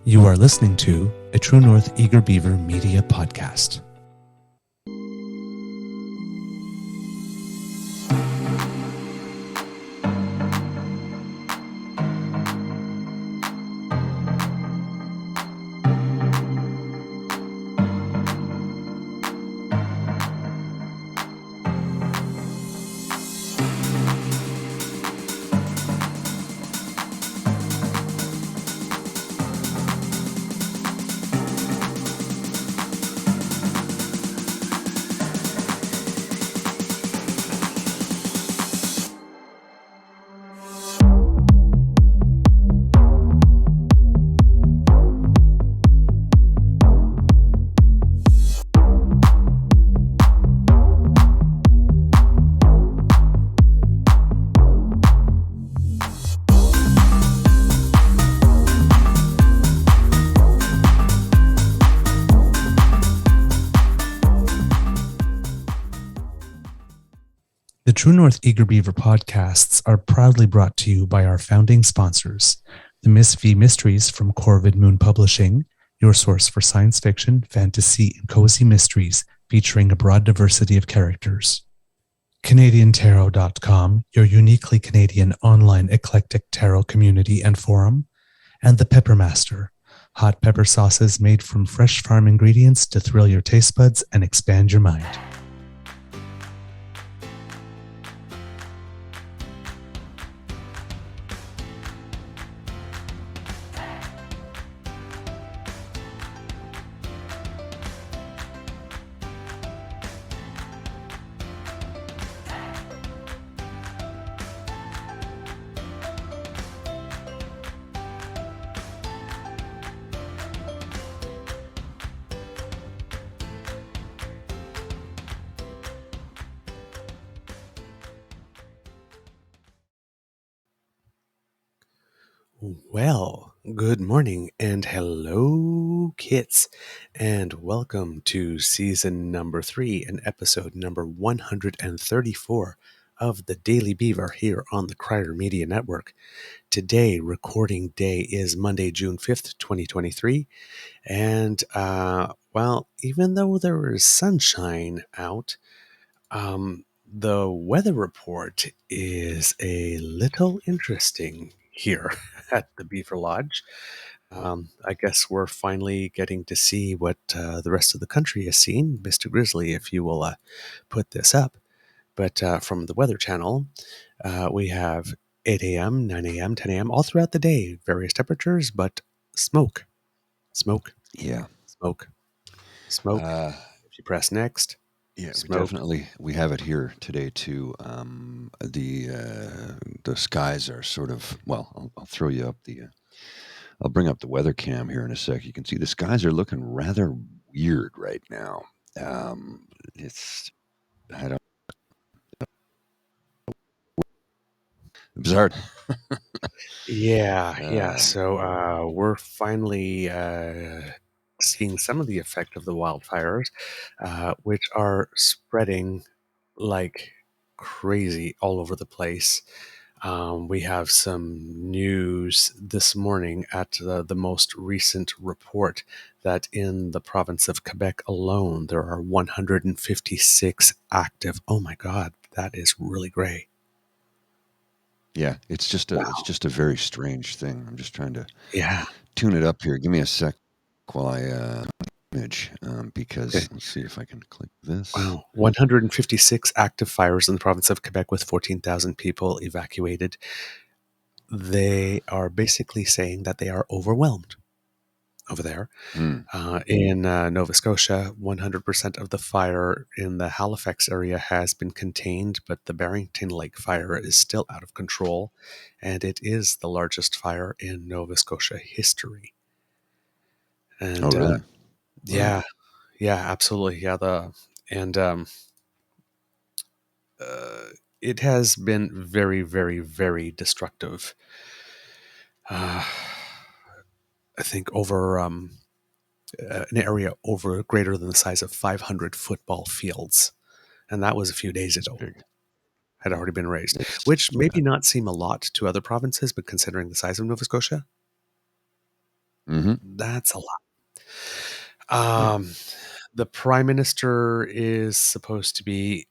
You are listening to a True North Eager Beaver media podcast. The True North Eager Beaver podcasts are proudly brought to you by our founding sponsors, the Miss V Mysteries from Corvid Moon Publishing, your source for science fiction, fantasy, and cozy mysteries featuring a broad diversity of characters. CanadianTarot.com, your uniquely Canadian online eclectic tarot community and forum, and the Peppermaster, hot pepper sauces made from fresh farm ingredients to thrill your taste buds and expand your mind. Well, good morning and hello, kits, and welcome to season number 3 and episode number 134 of the Daily Beaver here on the Crier Media Network. Today, recording day is Monday, June 5th, 2023, and, even though there is sunshine out, the weather report is a little interesting here at the Beaver Lodge. I guess we're finally getting to see what the rest of the country has seen. Mr. Grizzly, if you will put this up. But from the Weather Channel, we have 8 a.m., 9 a.m., 10 a.m., all throughout the day, various temperatures, but smoke. Yeah. Smoke. If you press next. Yeah, Smoke. we have it here today too. The skies are sort of, well, I'll throw you up I'll bring up the weather cam here in a sec. You can see the skies are looking rather weird right now. It's, I don't, bizarre. Yeah. So we're finally seeing some of the effect of the wildfires, which are spreading like crazy all over the place. We have some news this morning at the most recent report that in the province of Quebec alone, there are 156 active. Oh my God, that is really gray. Yeah, it's just a very strange thing. I'm just trying to Yeah. tune it up here. Give me a sec while I image because Okay. let's see if I can click this. Wow. 156 active fires in the province of Quebec with 14,000 people evacuated. They are basically saying that they are overwhelmed over there. In Nova Scotia, 100% of the fire in the Halifax area has been contained, but the Barrington Lake fire is still out of control, and it is the largest fire in Nova Scotia history. And Oh, really? Yeah, absolutely. Yeah, it has been very, very, very destructive. I think over an area over greater than the size of 500 football fields. And that was a few days ago. Big. Had already been raised, which maybe not seem a lot to other provinces, but considering the size of Nova Scotia. Mm-hmm. That's a lot. Yeah. The Prime Minister is supposed to be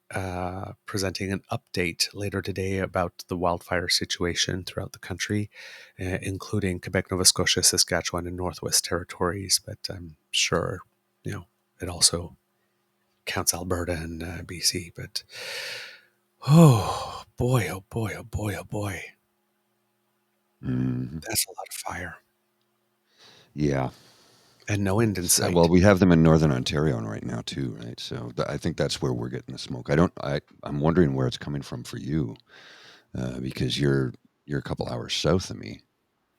presenting an update later today about the wildfire situation throughout the country, including Quebec, Nova Scotia, Saskatchewan, and Northwest Territories. But I'm sure, it also counts Alberta and BC. But oh boy, oh boy, oh boy, oh boy, Mm-hmm. that's a lot of fire Yeah. and no end in Well, sight. we have them in Northern Ontario right now too, right? So I think that's where we're getting the smoke. I'm wondering where it's coming from for you, because you're a couple hours south of me.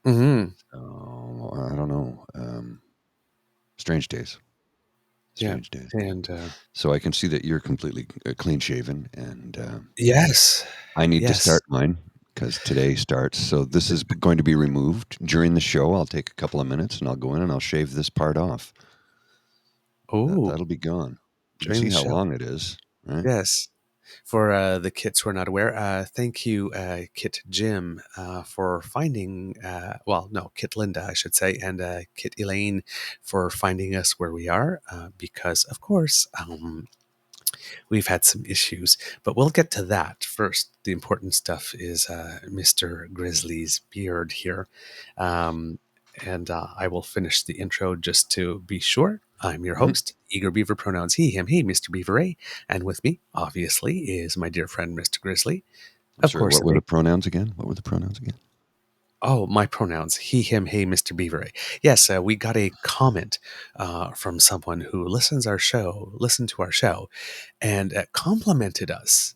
Hmm. So I don't know. Strange days. Yeah, Strange days. and So I can see that you're completely clean shaven, and yes, I need to yes. start mine because today starts. So this is going to be removed during the show. I'll take a couple of minutes and I'll go in and I'll shave this part off. Oh, That'll be gone. You can during see the how show. long it is, right? Yes. For the kits who are not aware, thank you, Kit Jim, for finding, well, no, Kit Linda, I should say, and Kit Elaine for finding us where we are, because, of course, we've had some issues, but we'll get to that first. The important stuff is Mr. Grizzly's beard here. Um, and I will finish the intro just to be sure. I'm your Mhm. host, Eager Beaver, pronouns he, him, he, Mr. Beaver A. And with me, obviously, is my dear friend, Mr. Grizzly. I'm Of sorry. course, What were the pronouns again? What were the pronouns again? oh, my pronouns, he, him, hey, Mr. Beaver A. Yes, we got a comment from someone who listened to our show, and complimented us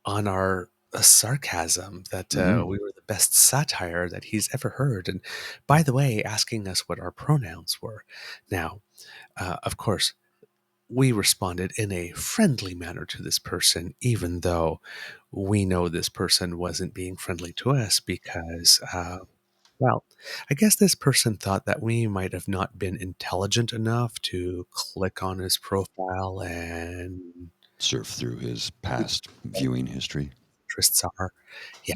on our sarcasm that Mm-hmm. we were the best satire that he's ever heard. And by the way, asking us what our pronouns were. Now, of course, we responded in a friendly manner to this person, even though we know this person wasn't being friendly to us because, well, I guess this person thought that we might have not been intelligent enough to click on his profile and Surf through his see past what viewing history. his interests are. Yeah.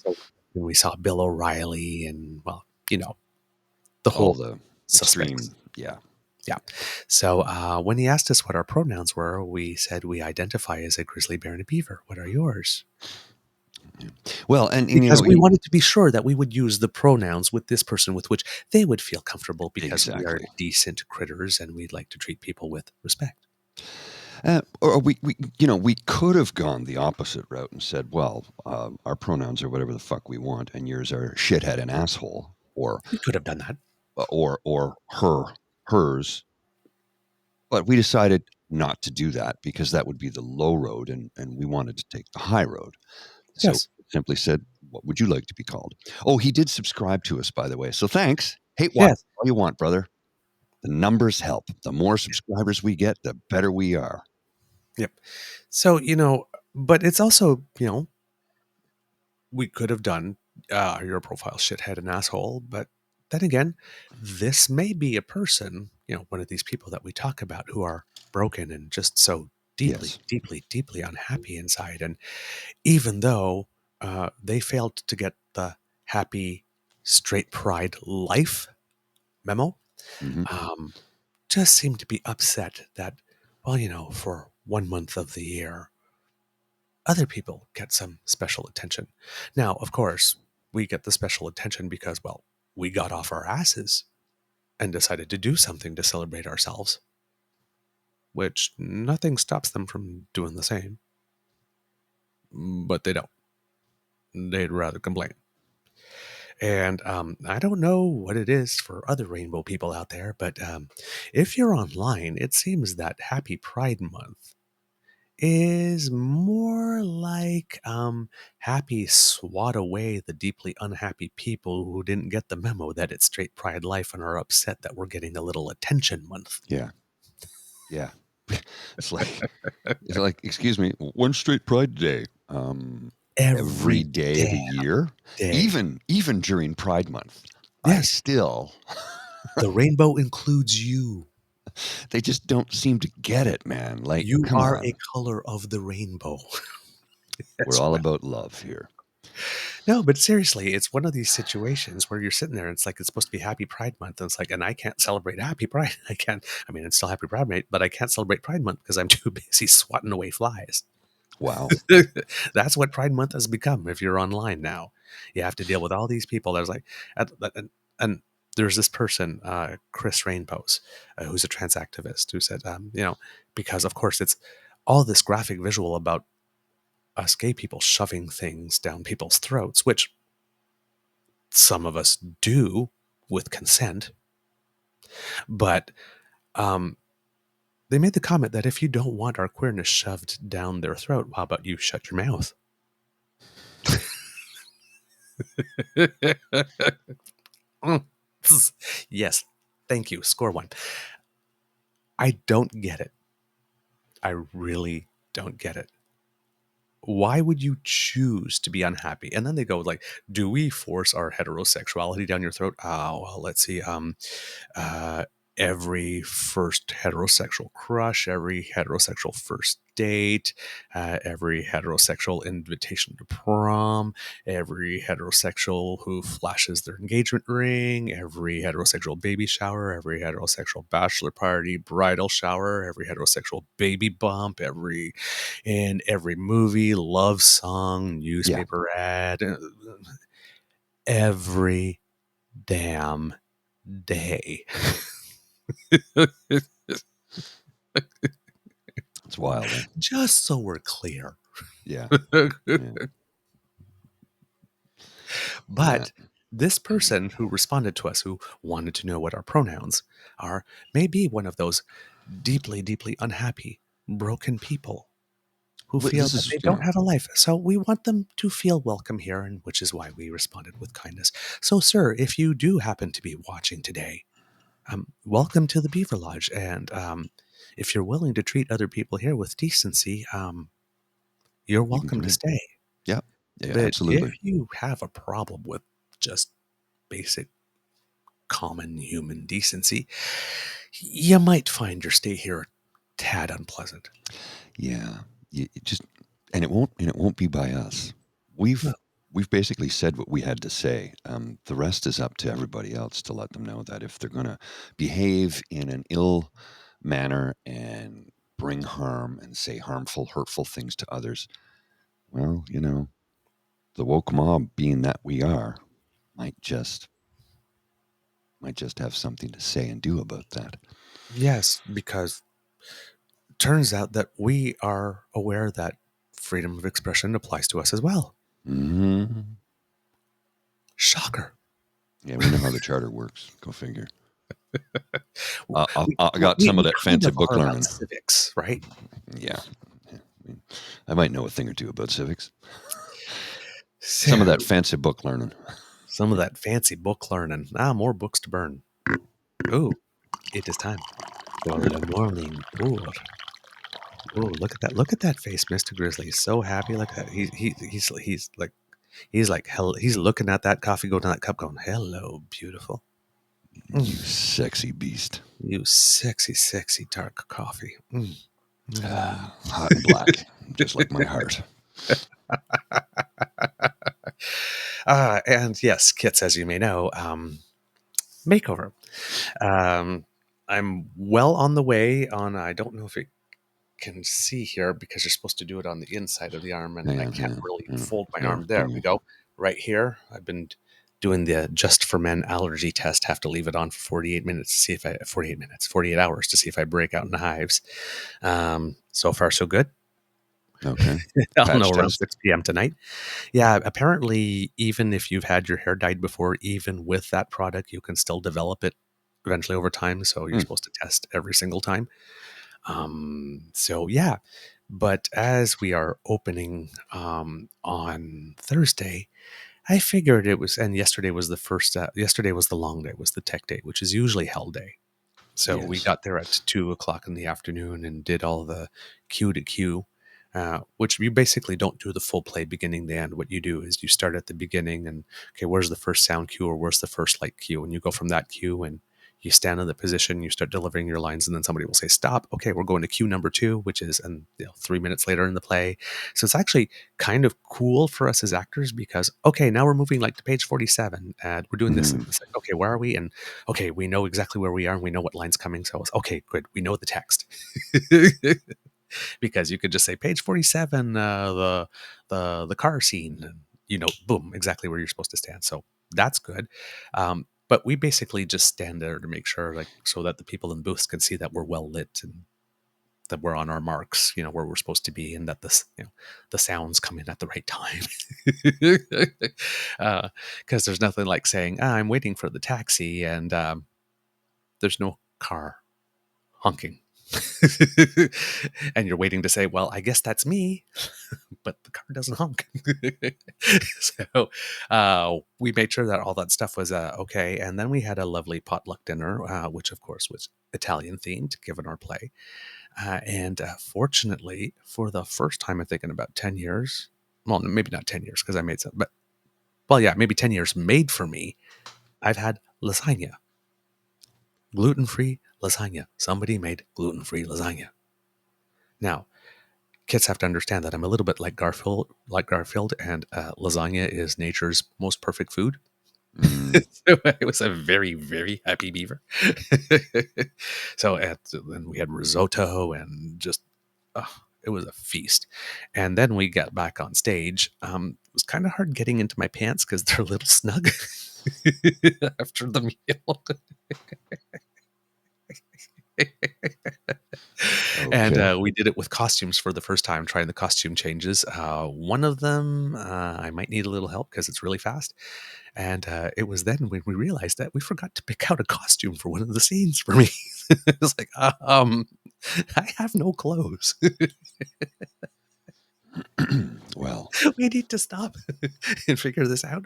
So when we saw Bill O'Reilly and, well, the All whole the suspects. extreme. Yeah. Yeah. So when he asked us what our pronouns were, we said we identify as a grizzly bear and a beaver. What are yours? Well, and Because we wanted to be sure that we would use the pronouns with this person with which they would feel comfortable because we are exactly. decent critters and we'd like to treat people with respect. Or we could have gone the opposite route and said, well, our pronouns are whatever the fuck we want, and yours are shithead and asshole, We could have done that. or hers. But we decided not to do that because that would be the low road, and we wanted to take the high road. So Yes. simply said, what would you like to be called? Oh, he did subscribe to us, by the way. So thanks. Hate watch Yes. all you want, brother. The numbers help. The more subscribers we get, the better we are. Yep. So, but it's also, we could have done your profile shithead and asshole, but then again, this may be a person, one of these people that we talk about who are broken and just so deeply, Yes. deeply, deeply unhappy inside. And even though they failed to get the happy, straight pride life memo, Hmm. um, just seem to be upset that, well, for 1 month of the year, other people get some special attention. Now, of course, we get the special attention because, well, we got off our asses and decided to do something to celebrate ourselves, which nothing stops them from doing the same. But they don't. They'd rather complain. And I don't know what it is for other rainbow people out there, but if you're online, it seems that Happy Pride Month is more like happy swat away the deeply unhappy people who didn't get the memo that it's straight pride life and are upset that we're getting a little attention month. Yeah. Yeah. It's like, excuse me, one straight Pride Day. Every Every day of the damn year, day. even during Pride Month, I Yes, still the rainbow includes you. they just don't seem to get it, man. Like, You come are a on, color of the rainbow we're as all well. about love here. No, but seriously, it's one of these situations where you're sitting there and it's like it's supposed to be Happy Pride Month, and it's like, and I can't celebrate Happy Pride. I can't. I mean, it's still Happy Pride Month, but I can't celebrate Pride Month because I'm too busy swatting away flies. Wow. That's what Pride Month has become. If you're online now, you have to deal with all these people. There's like, and there's this person, Chris Rainbows, who's a trans activist, who said, because of course it's all this graphic visual about us gay people shoving things down people's throats, which some of us do with consent, but they made the comment that if you don't want our queerness shoved down their throat, how about you shut your mouth? Yes, thank you. Score one. I don't get it. I really don't get it. Why would you choose to be unhappy? And then they go like, do we force our heterosexuality down your throat? Oh, well, let's see. Uh, every first heterosexual crush, every heterosexual first date, every heterosexual invitation to prom, every heterosexual who flashes their engagement ring, every heterosexual baby shower, every heterosexual bachelor party, bridal shower, every heterosexual baby bump, in every movie, love song, Yeah. newspaper ad, every damn day. It's wild. Eh? Just so we're clear. Yeah. But this person who responded to us, who wanted to know what our pronouns are, may be one of those deeply, deeply unhappy, broken people who But feel this that is, they don't have a life. So we want them to feel welcome here, and which is why we responded with kindness. So, sir, if you do happen to be watching today, welcome to the Beaver Lodge. And if you're willing to treat other people here with decency, you're you can welcome come to in. stay. Yeah. Yeah, But if absolutely. you have a problem with just basic common human decency, you might find your stay here a tad unpleasant. Yeah. You just, and it won't be by us. No. We've basically said what we had to say. The rest is up to everybody else to let them know that if they're going to behave in an ill manner and bring harm and say harmful, hurtful things to others, well, the woke mob, being that we are, might just have something to say and do about that. Yes, because turns out that we are aware that freedom of expression applies to us as well. Mm-hmm. Shocker. Yeah, we know how the charter works. Go figure. We, I got some of we that kind fancy of book are about learning. civics, right? Yeah. I might know a thing or two about civics. So, Some of that fancy book learning. some of that fancy book learning. More books to burn. Ooh, it is time for the morning pour. Oh, look at that! Look at that face, Mr. Grizzly. He's so happy. Look at that. He's like hell. He's looking at that coffee go down that cup, going, "Hello, beautiful. You sexy beast. You sexy, sexy dark coffee." Hot and black, just like my heart. And yes, kits, as you may know, makeover. I'm well on the way on. I don't know if it can see here because you're supposed to do it on the inside of the arm, and Hang I on, can't hang on, really hang on. fold my There, arm. There bring we it. go. Right here. I've been doing the Just for Men allergy test. Have to leave it on for 48 minutes to see if I 48 hours to see if I break out in hives. So far so good. Okay. I'll know Patch around test. 6 p.m. tonight. Yeah, apparently, even if you've had your hair dyed before, even with that product, you can still develop it eventually over time. So you're supposed to test every single time. So yeah, but as we are opening on Thursday, I figured it was, and yesterday was the first. Yesterday was the long day, was the tech day, which is usually hell day. So we Yes. got there at 2 o'clock in the afternoon and did all the queue to queue, which you basically don't do the full play beginning to end. What you do is you start at the beginning and, okay, where's the first sound cue or where's the first light cue? And you go from that cue and you stand in the position, you start delivering your lines, and then somebody will say, stop. Okay, we're going to cue number 2, which is, and 3 minutes later in the play. So it's actually kind of cool for us as actors because, okay, now we're moving like to page 47 and we're doing this. And it's like, okay, where are we? And okay, we know exactly where we are and we know what line's coming. So it's okay, good. We know the text. Because you could just say page 47, the car scene, and boom, exactly where you're supposed to stand. So that's good. But we basically just stand there to make sure, like, so that the people in booths can see that we're well lit and that we're on our marks, where we're supposed to be, and that the sounds come in at the right time. Because there's nothing like saying, I'm waiting for the taxi, and there's no car honking. And you're waiting to say, well, I guess that's me, but the car doesn't honk. So we made sure that all that stuff was okay. And then we had a lovely potluck dinner, which of course was Italian themed, given our play. And fortunately, for the first time, I think in about 10 years, well, maybe not 10 years because I made some, but well, yeah, maybe 10 years made for me, I've had lasagna. Gluten-free lasagna. Somebody made gluten-free lasagna. Now, kids have to understand that I'm a little bit like Garfield, and lasagna is nature's most perfect food. So it was a very, very happy beaver. So then we had risotto and just, it was a feast. And then we got back on stage. It was kind of hard getting into my pants because they're a little snug after the meal. And we did it with costumes for the first time, trying the costume changes. One of them, I might need a little help because it's really fast. And it was then when we realized that we forgot to pick out a costume for one of the scenes for me. It's like, I have no clothes. Well, we need to stop and figure this out.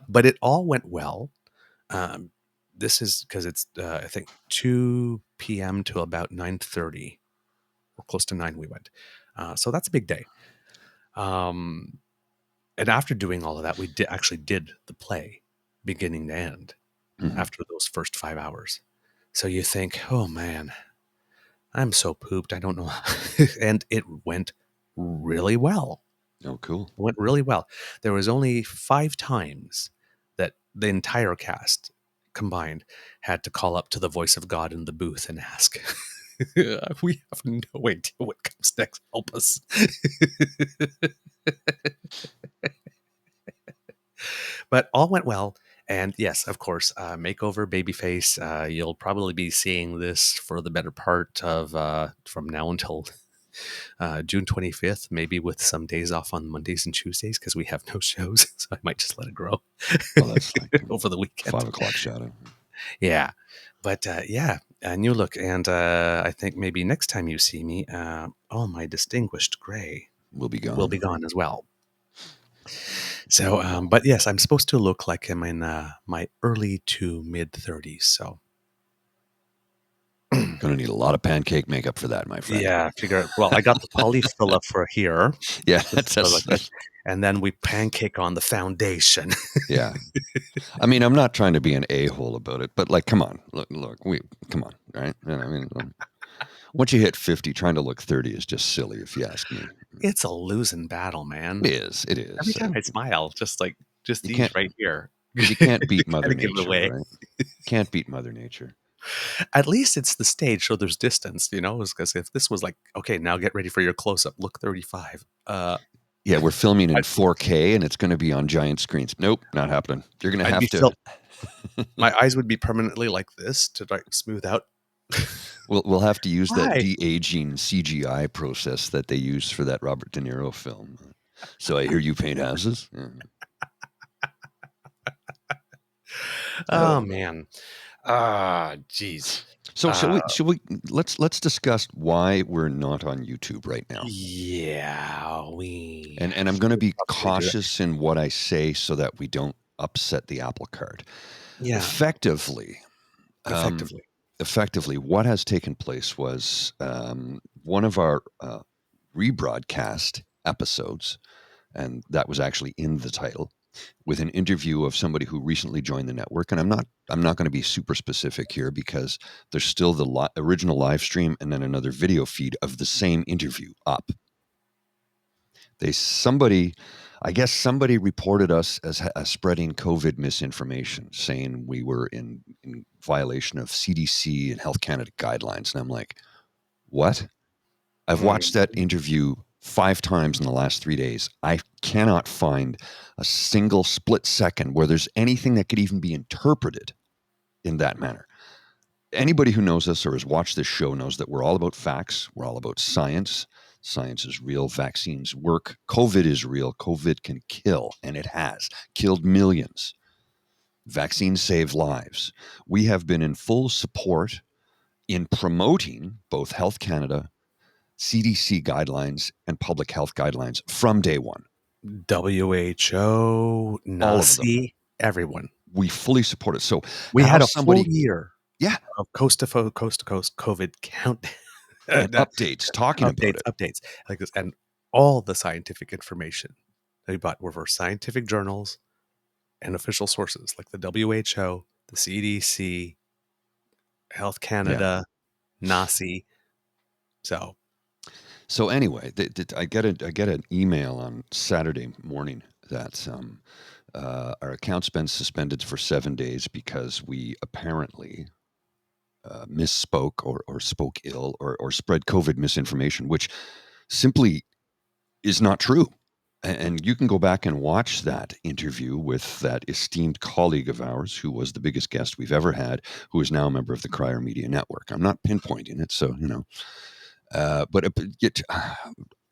But it all went well. This is because it's, I think, 2 p.m. to about 9:30. Or close to 9 we went. So that's a big day. And after doing all of that, we actually did the play beginning to end after those first 5 hours. So you think, oh man, I'm so pooped. I don't know. And it went really well. oh, cool. It went really well. There was only 5 times that the entire cast combined had to call up to the voice of God in the booth and ask, we have no idea what comes next. Help us. But all went well. And yes, of course, makeover, babyface. You'll probably be seeing this for the better part of from now until June 25th, maybe with some days off on Mondays and Tuesdays because we have no shows. So I might just let it grow. Well, that's like over the weekend. 5 o'clock shadow. Yeah. But yeah, a new look. And I think maybe next time you see me, all my distinguished gray Will be gone. will be gone as well. So, but yes, I'm supposed to look like I'm in my early to mid 30s. So, Gonna need a lot of pancake makeup for that, my friend. yeah, figure. Well, I got the polyfill for here. Yeah, So like that. And then we pancake on the foundation. Yeah. I mean, I'm not trying to be an a-hole about it, but like, come on, look, come on, right? And I mean, once you hit 50, trying to look 30 is just silly, if you ask me. It's a losing battle, man. It is. Every time I smile, just these right here. You can't beat Mother Gotta give it Nature, away. right? Can't beat Mother Nature. At least it's the stage, so there's distance, because if this was like, okay, now get ready for your close-up, look 35. Yeah, we're filming in 4K and it's going to be on giant screens. Nope, not happening. You're going to have to. My eyes would be permanently like this to like smooth out. We'll have to use that de-aging CGI process that they use for that Robert De Niro film. So I hear you paint houses. Yeah. Oh man. Geez. So should we let's discuss why we're not on YouTube right now. Yeah, we and I'm going to be cautious in what I say so that we don't upset the apple cart. Yeah. Effectively, what has taken place was one of our rebroadcast episodes, and that was actually in the title. with an interview of somebody who recently joined the network. And I'm not going to be super specific here because there's still the original live stream and then another video feed of the same interview up. I guess somebody reported us as spreading COVID misinformation, saying we were in violation of CDC and Health Canada guidelines. And I'm like, what? I've watched that interview 5 times in the last 3 days. I cannot find a single split second where there's anything that could even be interpreted in that manner. Anybody who knows us or has watched this show knows that we're all about facts. We're all about science. Science is real. Vaccines work. COVID is real. COVID can kill, and it has killed millions. Vaccines save lives. We have been in full support in promoting both Health Canada, CDC guidelines, and public health guidelines from day one. WHO, NACI, everyone. We fully support it. So we had a full year of coast to coast COVID count and updates talking about it. Updates like this, and all the scientific information that we bought were for scientific journals and official sources like the WHO, the CDC, Health Canada, NACI. So anyway, I get an email on Saturday morning that our account's been suspended for 7 days because we apparently misspoke or spoke ill or spread COVID misinformation, which simply is not true. And you can go back and watch that interview with that esteemed colleague of ours who was the biggest guest we've ever had, who is now a member of the Crier Media Network. I'm not pinpointing it, so, but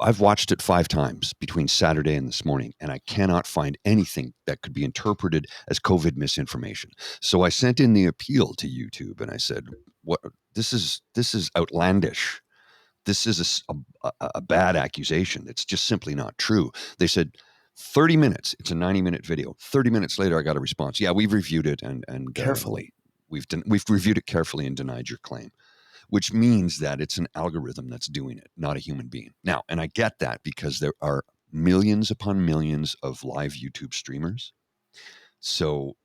I've watched it 5 times between Saturday and this morning, and I cannot find anything that could be interpreted as COVID misinformation. So I sent in the appeal to YouTube, and I said, "What? This is outlandish. This is a bad accusation. It's just simply not true." They said, 30 minutes. It's a 90-minute video. 30 minutes later, I got a response. Yeah, we've reviewed it and carefully. We've reviewed it carefully and denied your claim, which means that it's an algorithm that's doing it, not a human being. Now, and I get that because there are millions upon millions of live YouTube streamers. So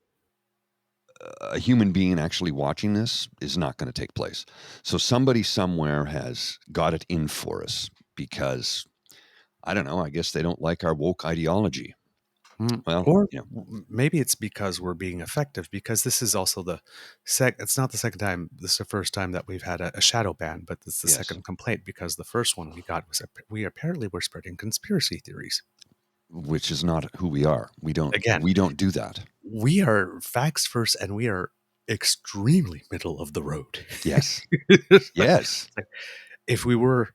a human being actually watching this is not going to take place. So somebody somewhere has got it in for us because, I don't know, I guess they don't like our woke ideology. Well, or maybe it's because we're being effective, because this is also it's not the second time. This is the first time that we've had a shadow ban, but it's the second complaint, because the first one we got was we apparently were spreading conspiracy theories. Which is not who we are. We don't do that. We are facts first, and we are extremely middle of the road. Yes. Yes. If we were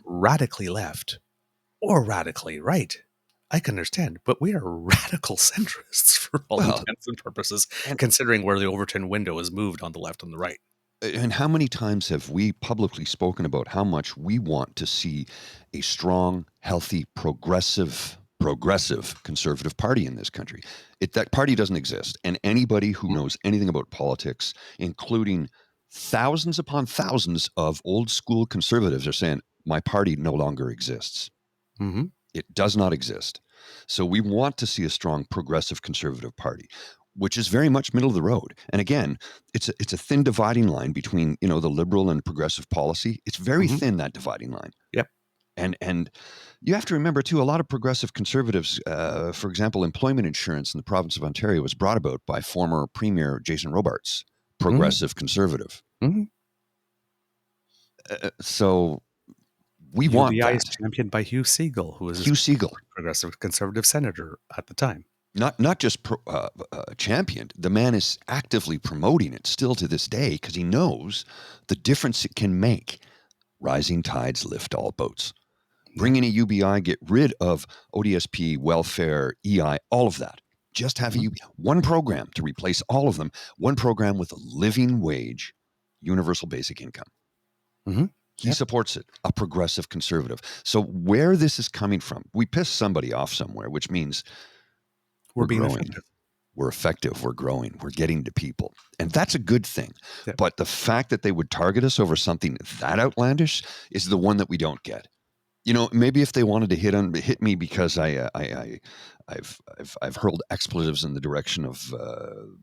radically left or radically right, I can understand, but we are radical centrists for all intents and purposes, considering where the Overton window is moved on the left and the right. And how many times have we publicly spoken about how much we want to see a strong, healthy, progressive conservative party in this country? That party doesn't exist. And anybody who knows anything about politics, including thousands upon thousands of old school conservatives, are saying, my party no longer exists. Mm-hmm. It does not exist. So we want to see a strong progressive conservative party, which is very much middle of the road. And again, it's a thin dividing line between, the liberal and progressive policy. It's very thin, that dividing line. Yep. And you have to remember, too, a lot of progressive conservatives, for example, employment insurance in the province of Ontario was brought about by former Premier Jason Robarts, progressive conservative. Mm-hmm. So we want that. is championed by Hugh Segal, who was a progressive conservative senator at the time. Not just championed. The man is actively promoting it still to this day because he knows the difference it can make. Rising tides lift all boats. Bring in a UBI, get rid of ODSP, welfare, EI, all of that. Just have a UBI. One program to replace all of them. One program with a living wage, universal basic income. Mm-hmm. He supports it, a progressive conservative. So where this is coming from, we pissed somebody off somewhere, which means we're being growing. Effective. We're effective. We're growing. We're getting to people. And that's a good thing. Yeah. But the fact that they would target us over something that outlandish is the one that we don't get. You know, maybe if they wanted to hit me because I've hurled expletives in the direction of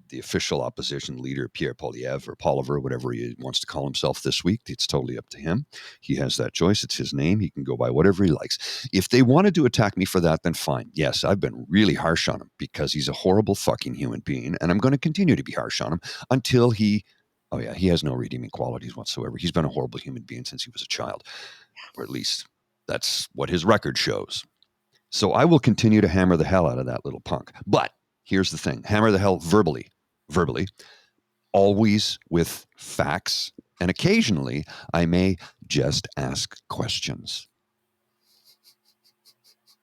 the official opposition leader Pierre Poilievre or Poliver, whatever he wants to call himself this week. It's totally up to him. He has that choice. It's his name. He can go by whatever he likes. If they wanted to attack me for that, then fine. Yes, I've been really harsh on him because he's a horrible fucking human being, and I'm going to continue to be harsh on him until he. Oh yeah, he has no redeeming qualities whatsoever. He's been a horrible human being since he was a child, or at least that's what his record shows. So I will continue to hammer the hell out of that little punk. But here's the thing: hammer the hell verbally, always with facts. And occasionally I may just ask questions,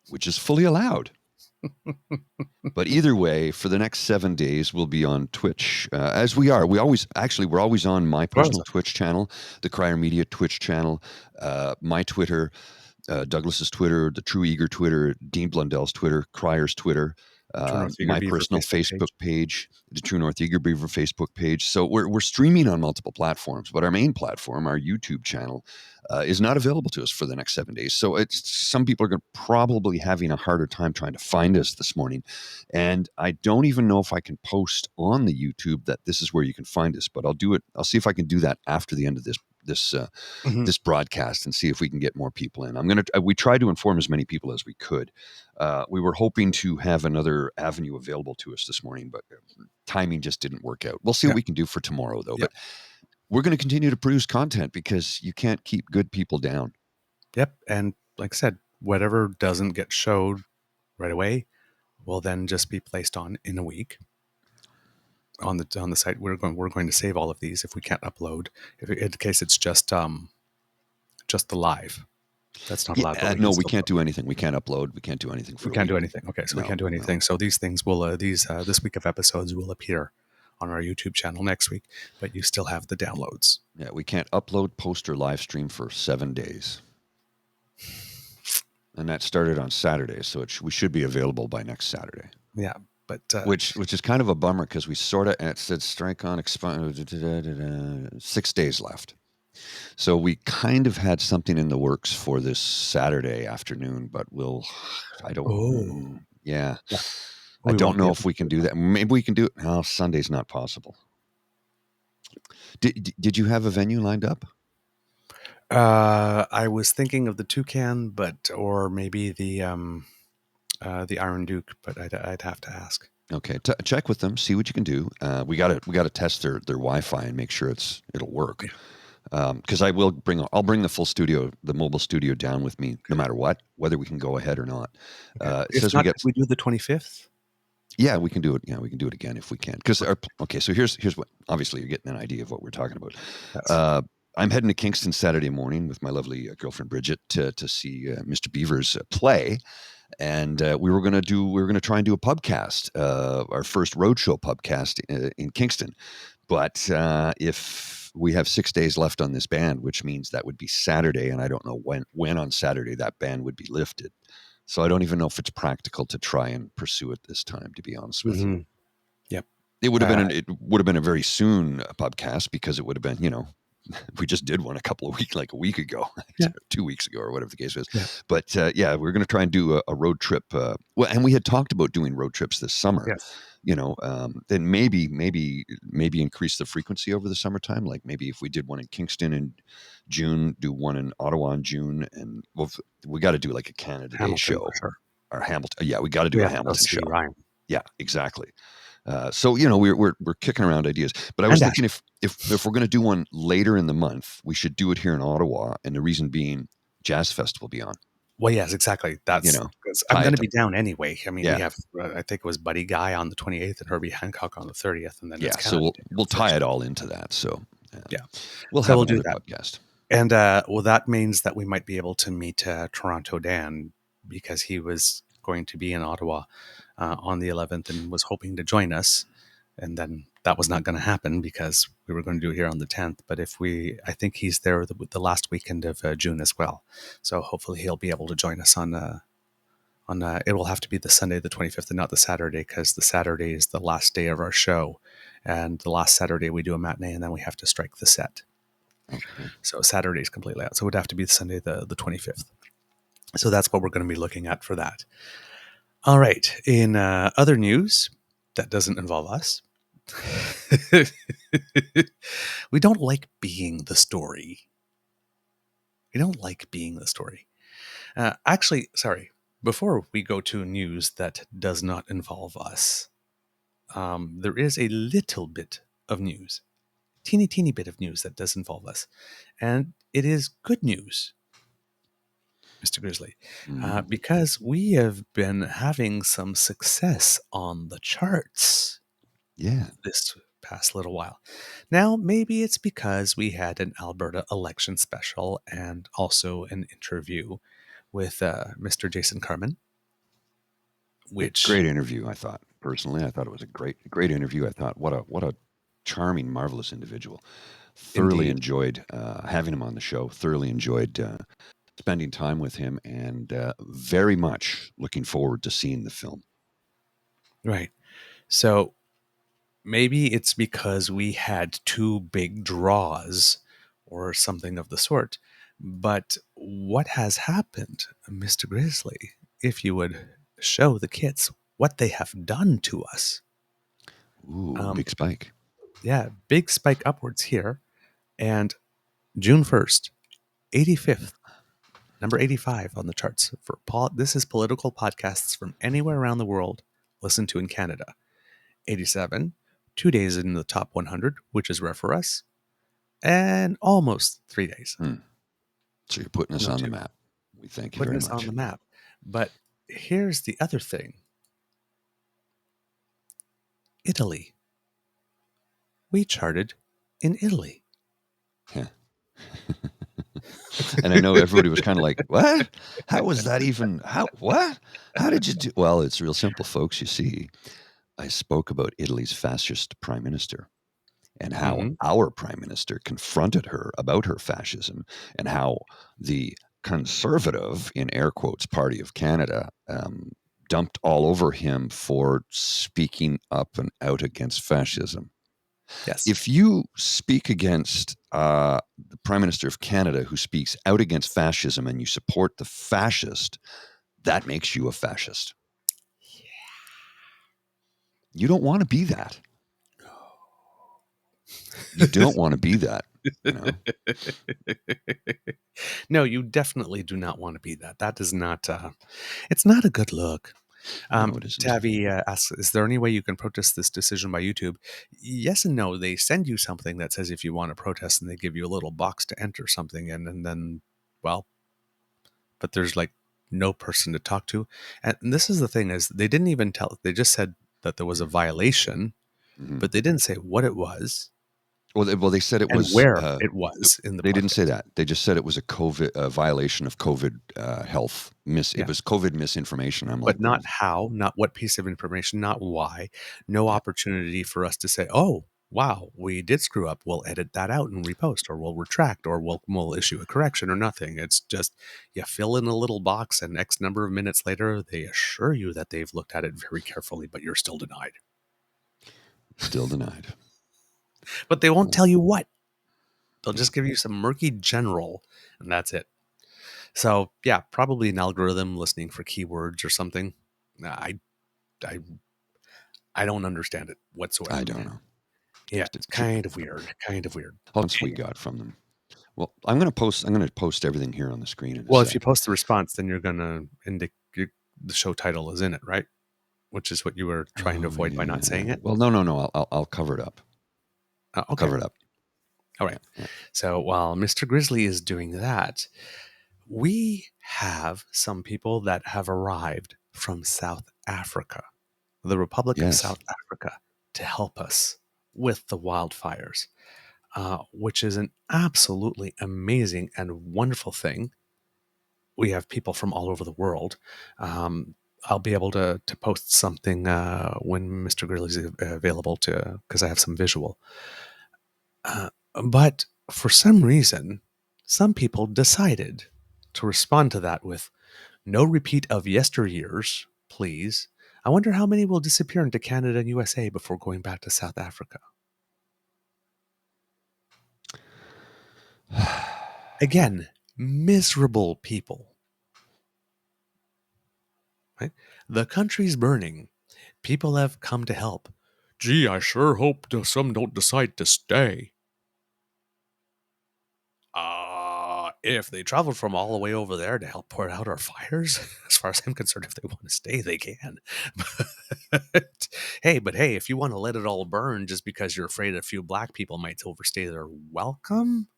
which is fully allowed. But either way, for the next 7 days, we'll be on Twitch as we are. We're always on my personal Twitch channel, the Crier Media Twitch channel, my Twitter, Douglas's Twitter, the True Eager Twitter, Dean Blundell's Twitter, Crier's Twitter, my personal Facebook page, the True North Eager Beaver Facebook page. So we're streaming on multiple platforms, but our main platform, our YouTube channel, is not available to us for the next 7 days. So some people are probably having a harder time trying to find us this morning. And I don't even know if I can post on the YouTube that this is where you can find us, but I'll do it. I'll see if I can do that after the end of this broadcast and see if we can get more people in. We tried to inform as many people as we could. We were hoping to have another avenue available to us this morning, but timing just didn't work out. We'll see what we can do for tomorrow, though. But we're going to continue to produce content because you can't keep good people down. Yep. And like I said, whatever doesn't get showed right away will then just be placed on in a week on the site. We're going to save all of these if we can't upload. In case it's just the live. That's not allowed. No, we can't do anything. We can't upload. We can't do anything. We can't do anything. Okay, so we can't do anything. No. So these things will this week of episodes will appear on our YouTube channel next week, but you still have the downloads. Yeah, we can't upload, post, or live stream for 7 days. And that started on Saturday, so we should be available by next Saturday. Yeah, but which is kind of a bummer because we sort of it said strike on 6 days left. So we kind of had something in the works for this Saturday afternoon, but I don't know if we can do that. Maybe we can do it. No, Sunday's not possible. Did you have a venue lined up? I was thinking of the Toucan, or maybe the Iron Duke, but I'd have to ask. Okay, check with them, see what you can do. We got to test their Wi-Fi and make sure it'll work. Yeah. Because I'll bring the full studio, the mobile studio down with me, no matter what, whether we can go ahead or not. If we do the 25th. Yeah, we can do it. Yeah, we can do it again if we can. So here's what. Obviously, you're getting an idea of what we're talking about. Yes. I'm heading to Kingston Saturday morning with my lovely girlfriend Bridget to see Mr. Beaver's play, and we were going to try and do a pubcast, our first roadshow pubcast in Kingston, but if we have 6 days left on this ban, which means that would be Saturday, and I don't know when on Saturday that ban would be lifted. So I don't even know if it's practical to try and pursue it this time, to be honest with you. Yep. It would have been a very soon podcast because it would have been, we just did one a week ago, 2 weeks ago, or whatever the case was. Yeah. But we're going to try and do a road trip. And we had talked about doing road trips this summer. Yes. Then maybe increase the frequency over the summertime. Like maybe if we did one in Kingston in June, do one in Ottawa in June, and we got to do like a Canada Day show or Hamilton. Yeah, we got to do a Hamilton show. Ryan. Yeah, exactly. So we're kicking around ideas, but I was thinking if we're going to do one later in the month, we should do it here in Ottawa, and the reason being, Jazz Fest will be on. Well, yes, exactly. That's because I'm going to be down anyway. I mean, we have I think it was Buddy Guy on the 28th and Herbie Hancock on the 30th, and then so we'll tie it all into that. So we'll do that podcast. And that means that we might be able to meet Toronto Dan because he was going to be in Ottawa on the 11th and was hoping to join us, and then that was not going to happen because we were going to do it here on the 10th. But I think he's there the last weekend of June as well. So hopefully he'll be able to join us on it will have to be the Sunday, the 25th, and not the Saturday, because the Saturday is the last day of our show. And the last Saturday we do a matinee and then we have to strike the set. Okay. So Saturday is completely out. So it would have to be the Sunday, the 25th. So that's what we're going to be looking at for that. All right. In other news that doesn't involve us, we don't like being the story. We don't like being the story. Actually, sorry. Before we go to news that does not involve us, there is a little bit of news, teeny bit of news that does involve us, and it is good news, Mr. Grizzly, because we have been having some success on the charts Yeah. this past little while. Now, maybe it's because we had an Alberta election special and also an interview with Mr. Jason Carman, which Great interview, I thought. Personally, I thought it was a great interview. I thought, what a charming, marvelous individual. Thoroughly indeed, enjoyed having him on the show. Thoroughly enjoyed spending time with him, and very much looking forward to seeing the film. right. So maybe it's because we had two big draws or something of the sort. But what has happened, Mr. Grizzly, if you would show the kids what they have done to us? Ooh, Um, big spike. yeah, big spike upwards here. And June 1st, 85th, number 85 on the charts for this is political podcasts from anywhere around the world listened to in Canada. 87, 2 days in the top 100, which is rare for us, and almost 3 days. So you're putting us No on the two. map. We thank you Putting very us on much. the map. But here's the other thing. Italy. We charted in Italy. Yeah. And I know everybody was kind of like, what? How was that even? What? How did you do? Well, it's real simple, folks. You see, I spoke about Italy's fascist prime minister and how Mm-hmm. our prime minister confronted her about her fascism and how the conservative, in air quotes, party of Canada dumped all over him for speaking up and out against fascism. Yes. If you speak against the Prime Minister of Canada who speaks out against fascism and you support the fascist, that makes you a fascist. You don't want to be that. You don't want to be that, you know? No, you definitely do not want to be that. That is not, it's not a good look. No, it isn't. Tavi asks, is there any way you can protest this decision by YouTube? Yes and no. They send you something that says if you want to protest, and they give you a little box to enter something in, and then, well, but there's like no person to talk to. And this is the thing is they didn't even tell, they just said that there was a violation, Mhm. but they didn't say what it was Well, they said it and was. where it was in the They didn't say podcast. that. They just said it was a violation of COVID health. It Yeah. was COVID misinformation. I'm like, But not how, not what piece of information, not why. No yeah, opportunity for us to say, "Oh, wow, we did screw up. We'll edit that out and repost, or we'll retract, or we'll issue a correction," or nothing. It's just you fill in a little box, and X number of minutes later, they assure you that they've looked at it very carefully, but you're still denied. still denied. But they won't Oh, tell you what. They'll yeah. just give you some murky general, and that's it. So yeah, probably an algorithm listening for keywords or something. I I I don't understand it I whatsoever, don't man. know. Yeah, Just it's kind of weird. Kind of weird. response we got from them. Well, I'm going to post. I'm going to post everything here on the screen in a Well, if you sec. post the response, then you're gonna indicate the show title is in it, right? Which is what you were trying to Oh avoid by not saying yeah. it. Well, no. I'll cover it up. I'll Okay. cover it up. All Yeah, right. yeah. So while Mr. Grizzly is doing that, we have some people that have arrived from South Africa, the Republic of Yes. South Africa, to help us with the wildfires, which is an absolutely amazing and wonderful thing. We have people from all over the world. I'll be able to post something when Mr. Grizzly's available to because I have some visual. Uh, but for some reason, some people decided to respond to that with no repeat of yesteryears, please. I wonder how many will disappear into Canada and USA before going back to South Africa. Again, miserable people. right? The country's burning. People have come to help. Gee, I sure hope some don't decide to stay. If they traveled from all the way over there to help put out our fires, as far as I'm concerned, if they want to stay, they can. But hey, if you want to let it all burn just because you're afraid a few black people might overstay their welcome,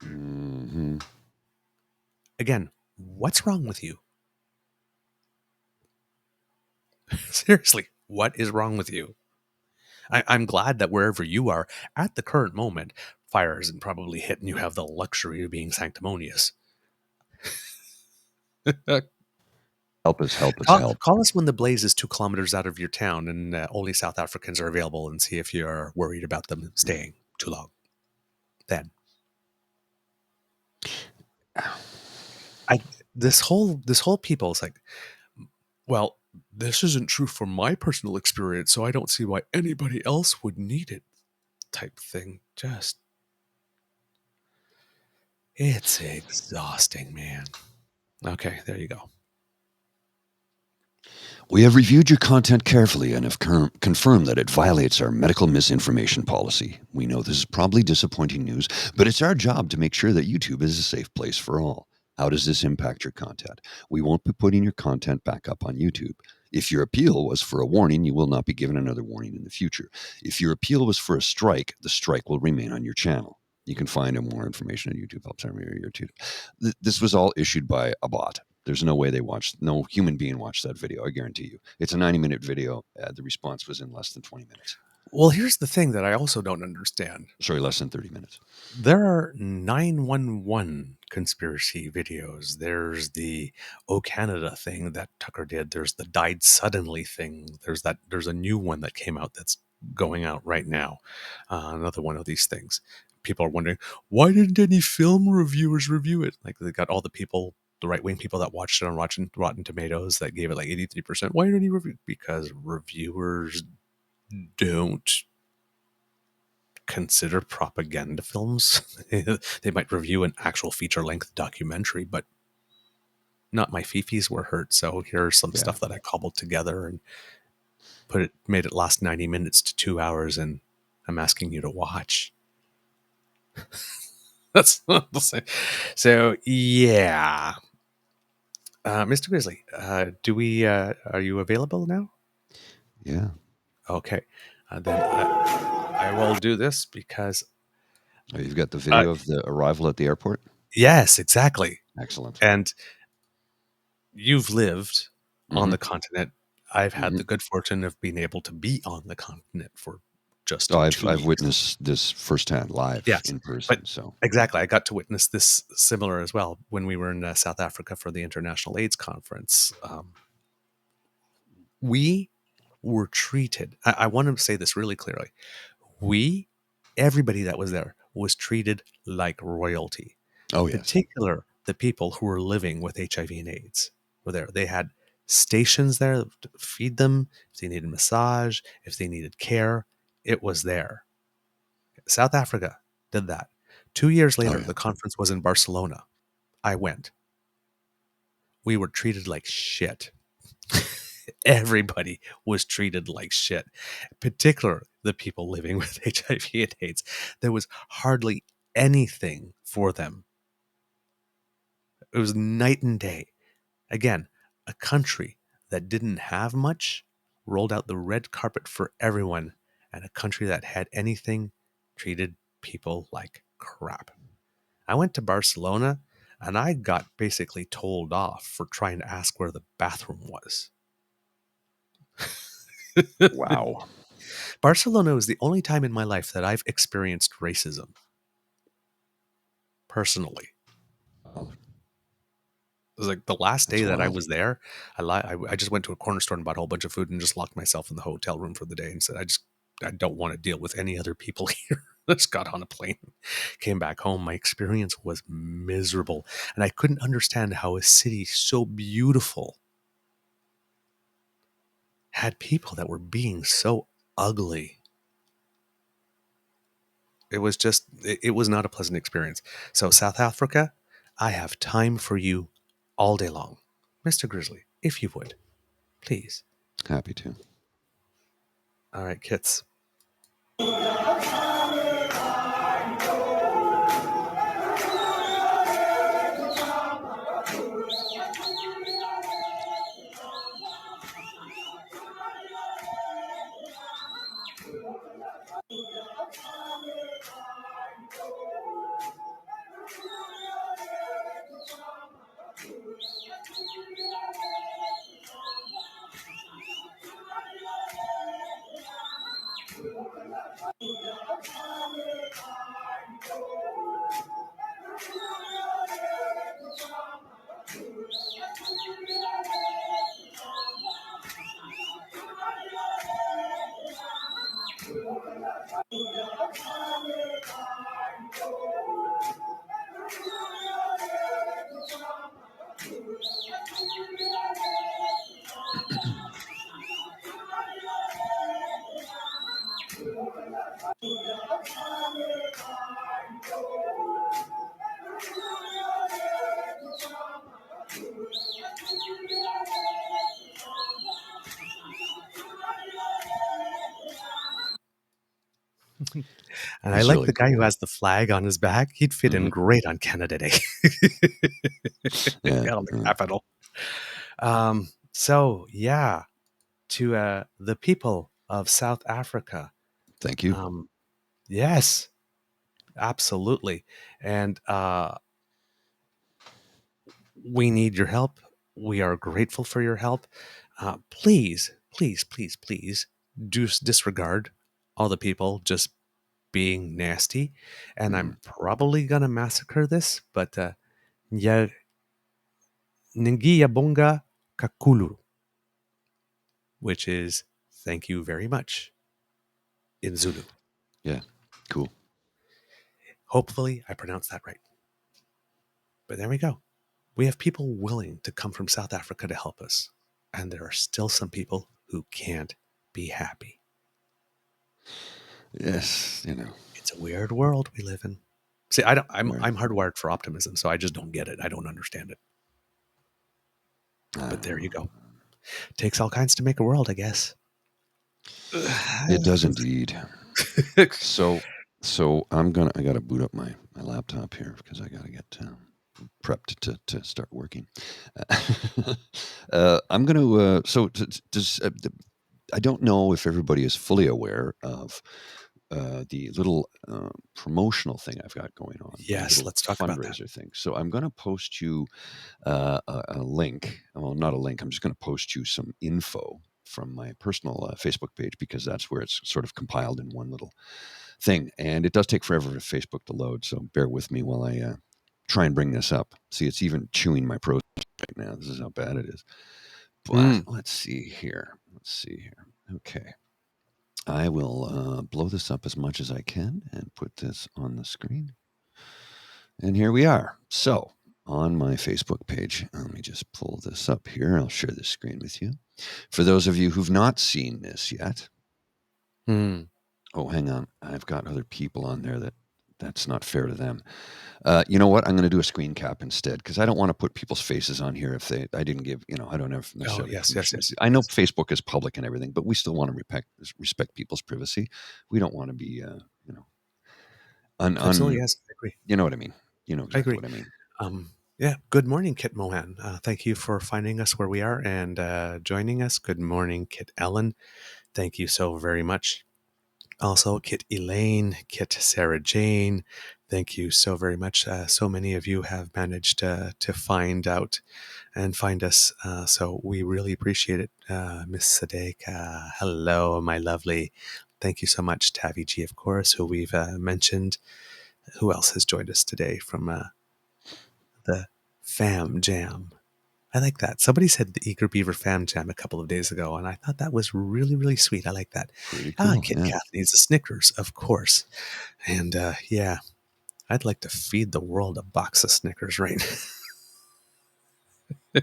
Hmm. again, what's wrong with you? Seriously, what is wrong with you? I'm glad that wherever you are at the current moment, fire isn't probably hit and you have the luxury of being sanctimonious. Help us, help us, Call, help. call us when the blaze is 2 kilometers out of your town and only South Africans are available, and see if you're worried about them staying too long. Then, this whole people is like, well, this isn't true from my personal experience, so I don't see why anybody else would need it. Type thing. It's exhausting, man. Okay, there you go. We have reviewed your content carefully and have confirmed that it violates our medical misinformation policy. We know this is probably disappointing news, but it's our job to make sure that YouTube is a safe place for all. How does this impact your content? We won't be putting your content back up on YouTube. If your appeal was for a warning, you will not be given another warning in the future. If your appeal was for a strike, the strike will remain on your channel. You can find more information on YouTube. Help your YouTube. This was all issued by a bot. There's no way no human being watched that video. I guarantee you. It's a 90-minute video. The response was in less than 20 minutes. Well, here's the thing that I also don't understand. Sorry, less than 30 minutes. There are 911 conspiracy videos. There's the Oh Canada thing that Tucker did. There's the died suddenly thing. There's a new one that came out that's going out right now. Another one of these things. People are wondering, why didn't any film reviewers review it? Like, they got all the people, the right-wing people that watched it on Rotten Tomatoes that gave it like 83%. Why didn't he review? Because reviewers don't consider propaganda films. They might review an actual feature-length documentary, but not my fifis were hurt. So here's some stuff that I cobbled together and made it last 90 minutes to 2 hours, and I'm asking you to watch. That's not the same. So yeah, Mr. Grizzly, are you available now? Yeah. Okay, then I will do this because You've got the video of the arrival at the airport? yes, exactly. Excellent. And you've lived on the continent. I've had the good fortune of being able to be on the continent for just 2 I've weeks. witnessed this firsthand live in person. But so exactly, I got to witness this similar as well when we were in South Africa for the International AIDS Conference. We were treated, I want to say this really clearly, everybody that was there was treated like royalty. Oh, In yes. particular, the people who were living with HIV and AIDS were there. They had stations there to feed them. If they needed massage, if they needed care, it was there. South Africa did that. 2 years later, the conference was in Barcelona. I went. We were treated like shit. Everybody was treated like shit, particularly the people living with HIV and AIDS. There was hardly anything for them. It was night and day. Again, a country that didn't have much rolled out the red carpet for everyone, and a country that had anything treated people like crap. I went to Barcelona and I got basically told off for trying to ask where the bathroom was. Wow. Barcelona was the only time in my life that I've experienced racism. Personally. It was like the last day that I was there, I just went to a corner store and bought a whole bunch of food and just locked myself in the hotel room for the day and said, I don't want to deal with any other people here. I just got on a plane, came back home. My experience was miserable. And I couldn't understand how a city so beautiful had people that were being so ugly. It was not a pleasant experience. So South Africa, I have time for you all day long. Mr. Grizzly, if you would, please. Happy to. All right, kits. And I It's like really the guy who cool. has the flag on his back. He'd fit in great on Canada Day. Yeah, On the capital. So, yeah, to the people of South Africa. thank you. Yes, absolutely. And we need your help. We are grateful for your help. Please, please, please, please do disregard all the people just being nasty. And I'm probably going to massacre this, but Ngiyabonga Kakhulu, which is thank you very much in Zulu. Yeah, cool. Hopefully, I pronounced that right. But there we go. We have people willing to come from South Africa to help us. And there are still some people who can't be happy. Yes, It's a weird world we live in. See, I'm Right. hardwired for optimism, so I just don't get it. I don't understand it. But there you go. Takes all kinds to make a world, I guess. It does indeed. So I got to boot up my laptop here because I got to get prepped to start working. I'm going to. I don't know if everybody is fully aware of the little promotional thing I've got going on. My Yes, little let's talk about that. fundraiser thing. So I'm going to post you a link. Well, not a link. I'm just going to post you some info from my personal Facebook page because that's where it's sort of compiled in one little thing. And it does take forever for Facebook to load. So bear with me while I try and bring this up. See, it's even chewing my process right now. This is how bad it is. But let's see here. Okay. I will blow this up as much as I can and put this on the screen. And here we are. So, on my Facebook page, let me just pull this up here. I'll share the screen with you. For those of you who've not seen this yet, oh, hang on. I've got other people on there that's not fair to them. You know what? I'm going to do a screen cap instead because I don't want to put people's faces on here if I didn't give, I don't have necessarily permission. Yes. I know Facebook is public and everything, but we still want to respect people's privacy. We don't want to be, Absolutely, yes. I agree. You know what I mean? You know I exactly agree. what I mean. Yeah. Good morning, Kit Mohan. Thank you for finding us where we are and joining us. Good morning, Kit Ellen. Thank you so very much. Also, Kit Elaine, Kit Sarah Jane. Thank you so very much. So many of you have managed to find out and find us. So we really appreciate it. Miss Sadek, hello, my lovely. Thank you so much. Tavi G, of course, who we've mentioned. Who else has joined us today from the Fam Jam? I like that. Somebody said the Eager Beaver Fam Jam a couple of days ago, and I thought that was really, really sweet. I like that. Pretty cool. Kit Kat needs a Snickers, of course. And yeah, I'd like to feed the world a box of Snickers right now.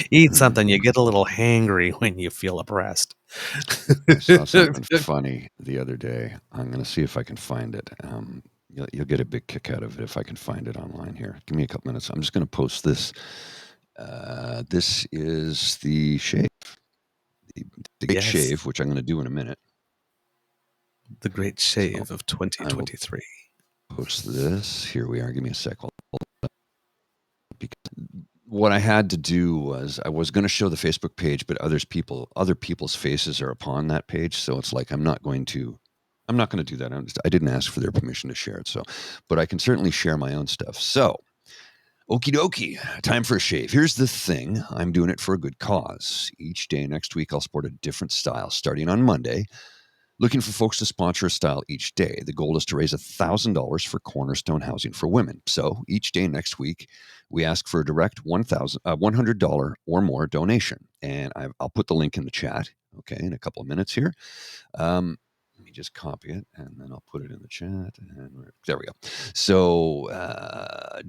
Eat something. You get a little hangry when you feel oppressed. I saw something funny the other day. I'm going to see if I can find it. You'll get a big kick out of it if I can find it online here. Give me a couple minutes. I'm just going to post this This is the shave. The great Yes. shave, which I'm going to do in a minute. The Great Shave of 2023. Post this. Here we are. Give me a sec. Because what I had to do was I was going to show the Facebook page, but other people's faces are upon that page, so it's like I'm not going to do that. I didn't ask for their permission to share it, so, but I can certainly share my own stuff. So, okie dokie, time for a shave. Here's the thing: I'm doing it for a good cause. Each day next week, I'll sport a different style, starting on Monday. Looking for folks to sponsor a style each day. The goal is to raise $1,000 for Cornerstone Housing for Women. So each day next week, we ask for a direct $100 or more donation. And I'll put the link in the chat, okay, in a couple of minutes here. Let me just copy it, and then I'll put it in the chat. And there we go. So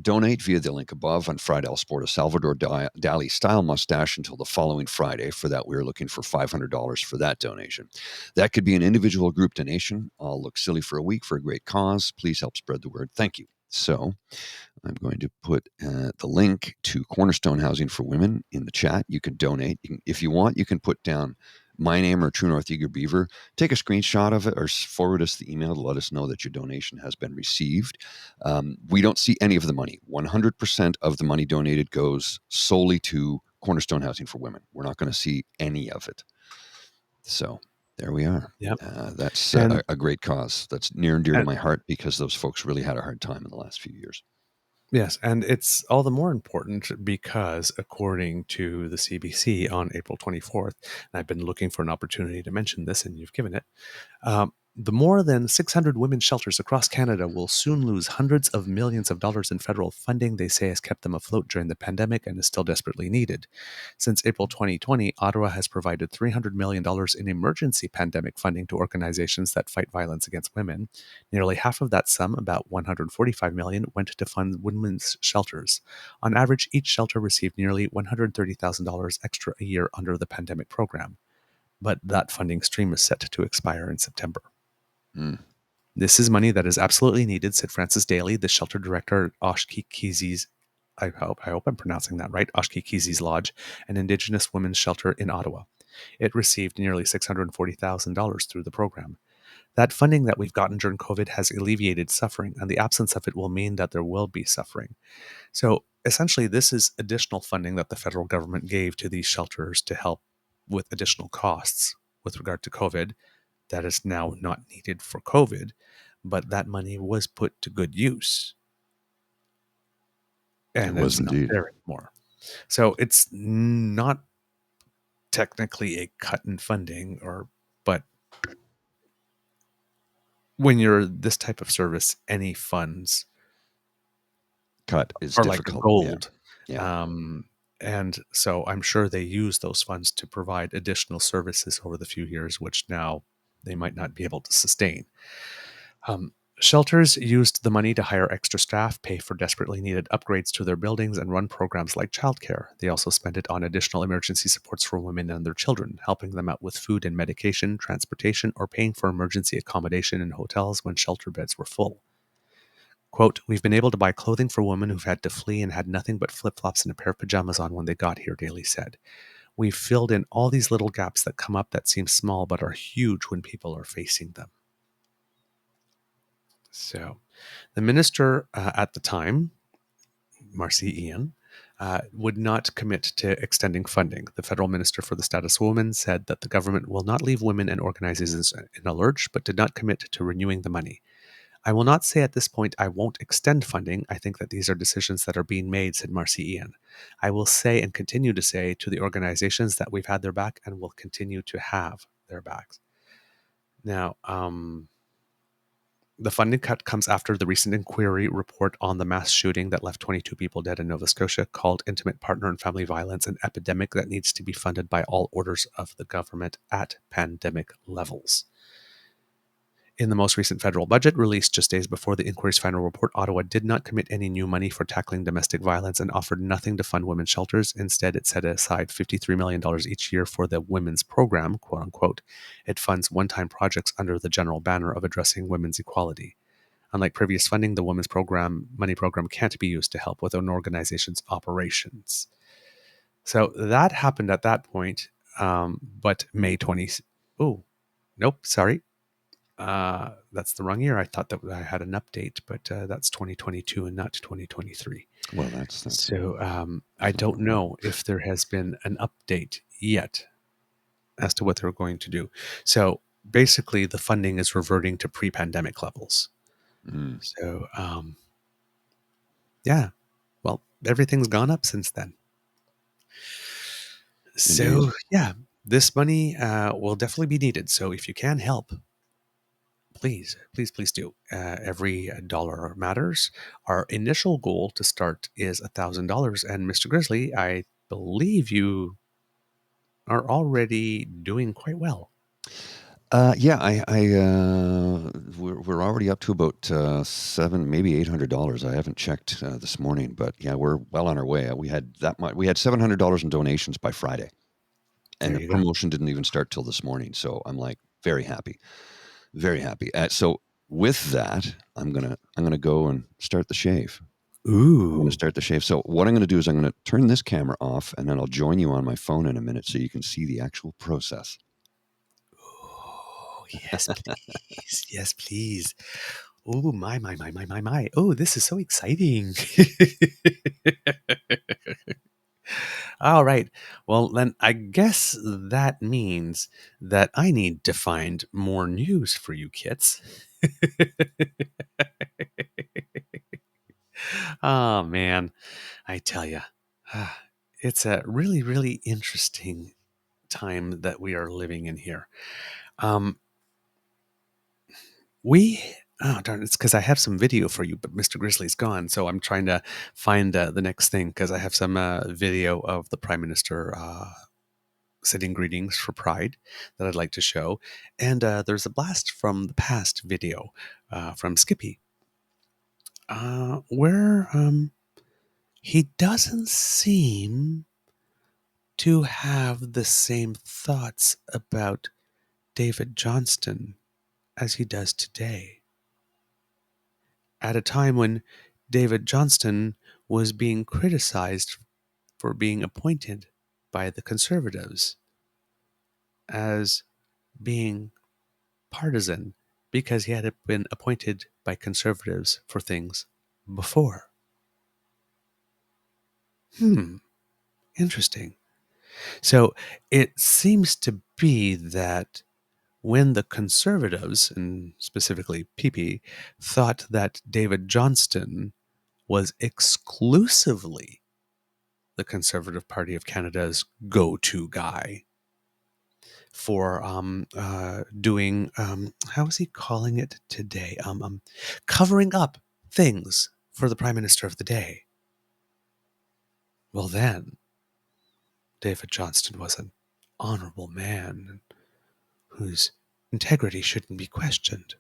donate via the link above. On Friday, I'll sport a Salvador Dali style mustache until the following Friday. For that, we're looking for $500 for that donation. That could be an individual or group donation. I'll look silly for a week for a great cause. Please help spread the word. Thank you. So I'm going to put the link to Cornerstone Housing for Women in the chat. You can donate. If you want, you can put down my name or True North Eager Beaver. Take a screenshot of it or forward us the email to let us know that your donation has been received. We don't see any of the money. 100% of the money donated goes solely to Cornerstone Housing for Women. We're not going to see any of it. So there we are. Yep. That's a great cause. That's near and dear to my heart because those folks really had a hard time in the last few years. Yes, and it's all the more important because according to the CBC on April 24th, and I've been looking for an opportunity to mention this and you've given it, the more than 600 women's shelters across Canada will soon lose hundreds of millions of dollars in federal funding they say has kept them afloat during the pandemic and is still desperately needed. Since April 2020, Ottawa has provided $300 million in emergency pandemic funding to organizations that fight violence against women. Nearly half of that sum, about $145 million, went to fund women's shelters. On average, each shelter received nearly $130,000 extra a year under the pandemic program. But that funding stream is set to expire in September. This is money that is absolutely needed, said Francis Daly, the shelter director at Oshkeekeezee's, I hope I'm pronouncing that right, Oshkeekeezee's Lodge, an Indigenous women's shelter in Ottawa. It received nearly $640,000 through the program. That funding that we've gotten during COVID has alleviated suffering, and the absence of it will mean that there will be suffering. So essentially, this is additional funding that the federal government gave to these shelters to help with additional costs with regard to COVID that is now not needed for COVID, but that money was put to good use. And it's not there anymore. So it's not technically a cut in funding, but when you're this type of service, any funds cut is are difficult. Like gold. Yeah. And so I'm sure they use those funds to provide additional services over the few years, which now they might not be able to sustain. Shelters used the money to hire extra staff, pay for desperately needed upgrades to their buildings, and run programs like childcare. They also spent it on additional emergency supports for women and their children, helping them out with food and medication, transportation, or paying for emergency accommodation in hotels when shelter beds were full. Quote, "We've been able to buy clothing for women who've had to flee and had nothing but flip-flops and a pair of pajamas on when they got here," Daly said. "We've filled in all these little gaps that come up that seem small but are huge when people are facing them." So the minister at the time, Marcy Ian, would not commit to extending funding. The federal minister for the status of women said that the government will not leave women and organizations in a lurch, but did not commit to renewing the money. "I will not say at this point I won't extend funding. I think that these are decisions that are being made," said Marcy Ian. "I will say and continue to say to the organizations that we've had their back and will continue to have their backs." Now, the funding cut comes after the recent inquiry report on the mass shooting that left 22 people dead in Nova Scotia, called Intimate Partner and Family Violence an epidemic that needs to be funded by all orders of the government at pandemic levels. In the most recent federal budget, released just days before the inquiry's final report, Ottawa did not commit any new money for tackling domestic violence and offered nothing to fund women's shelters. Instead, it set aside $53 million each year for the women's program, quote unquote. It funds one-time projects under the general banner of addressing women's equality. Unlike previous funding, the women's program money program can't be used to help with an organization's operations. So that happened at that point. But May 20. Oh, nope. Sorry. That's the wrong year. I thought that I had an update, but that's 2022 and not 2023. Well, that's So I don't know if there has been an update yet as to what they're going to do. So basically, the funding is reverting to pre-pandemic levels. mm, So yeah, well, everything's gone up since then. indeed. So yeah, this money will definitely be needed. So if you can help, please, please, please do. Every dollar matters. Our initial goal to start is $1,000, and Mr. Grizzly, I believe you are already doing quite well. Yeah, we're already up to about seven, maybe $800. I haven't checked this morning, but yeah, we're well on our way. We had that much. We had $700 in donations by Friday, and There the you go. promotion didn't even start till this morning. So I'm like very happy, very happy. So with that, I'm gonna go and start the shave. I'm gonna Ooh. start the shave. So what I'm gonna do is I'm gonna turn this camera off, and then I'll join you on my phone in a minute so you can see the actual process. Oh, yes, please. Yes, please. Oh, my. Oh, this is so exciting. All right. Well, then I guess that means that I need to find more news for you kits. Oh, man. I tell you, it's a really, really interesting time that we are living in here. Um, we oh darn, it's because I have some video for you, but Mr. Grizzly's gone, so I'm trying to find the next thing because I have some video of the Prime Minister sending greetings for Pride that I'd like to show, and there's a blast from the past video from Skippy, where he doesn't seem to have the same thoughts about David Johnston as he does today. At a time when David Johnston was being criticized for being appointed by the Conservatives as being partisan because he had been appointed by Conservatives for things before. Interesting. So it seems to be that when the Conservatives, and specifically PP, thought that David Johnston was exclusively the Conservative Party of Canada's go-to guy for doing, how is he calling it today? Covering up things for the Prime Minister of the day. Well, then, David Johnston was an honorable man whose integrity shouldn't be questioned.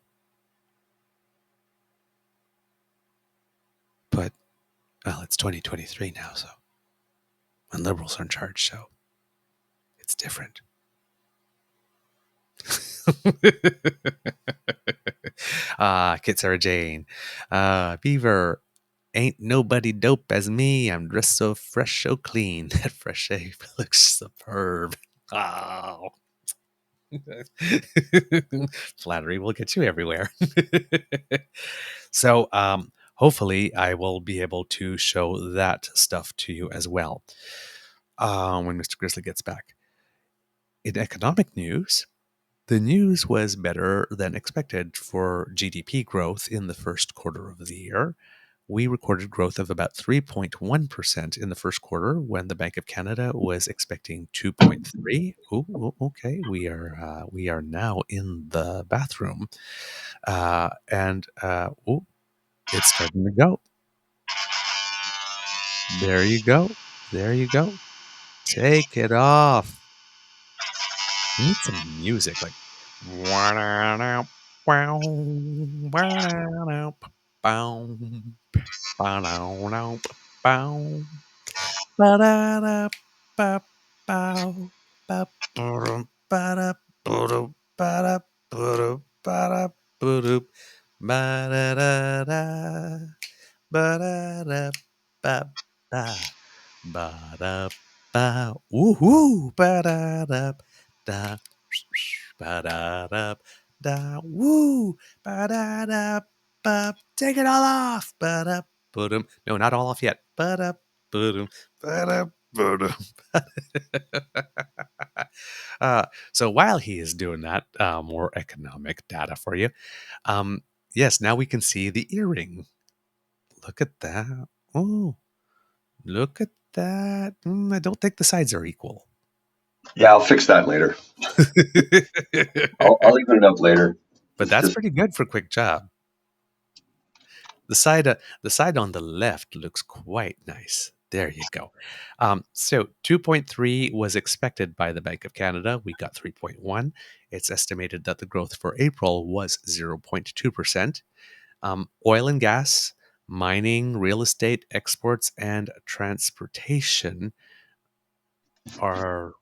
But, well, it's 2023 now, so, and Liberals are in charge, so it's different. Kit Sarah Jane. Beaver, ain't nobody dope as me. I'm dressed so fresh, so clean. That fresh shave looks superb. Oh. Flattery will get you everywhere. So, hopefully, I will be able to show that stuff to you as well when Mr. Grizzly gets back. In economic news, the news was better than expected for GDP growth in the first quarter of the year. We recorded growth of about 3.1% in the first quarter when the Bank of Canada was expecting 2.3. Okay. We are now in the bathroom, and it's starting to go. There you go. There you go. Take it off. We need some music like. ba woo ba da da da ba da da da woo ba da da ba. Take it all off. Ba da ba. No, not all off yet. Ba da ba ba da ba. So while he is doing that, more economic data for you. Um, yes, now we can see the earring. Look at that. Oh, look at that. I don't think the sides are equal. Yeah, I'll fix that later. I'll even it up later. But that's pretty good for quick job. The side on the left looks quite nice. There you go. So 2.3 was expected by the Bank of Canada. We got 3.1. It's estimated that the growth for April was 0.2%. Oil and gas, mining, real estate, exports, and transportation are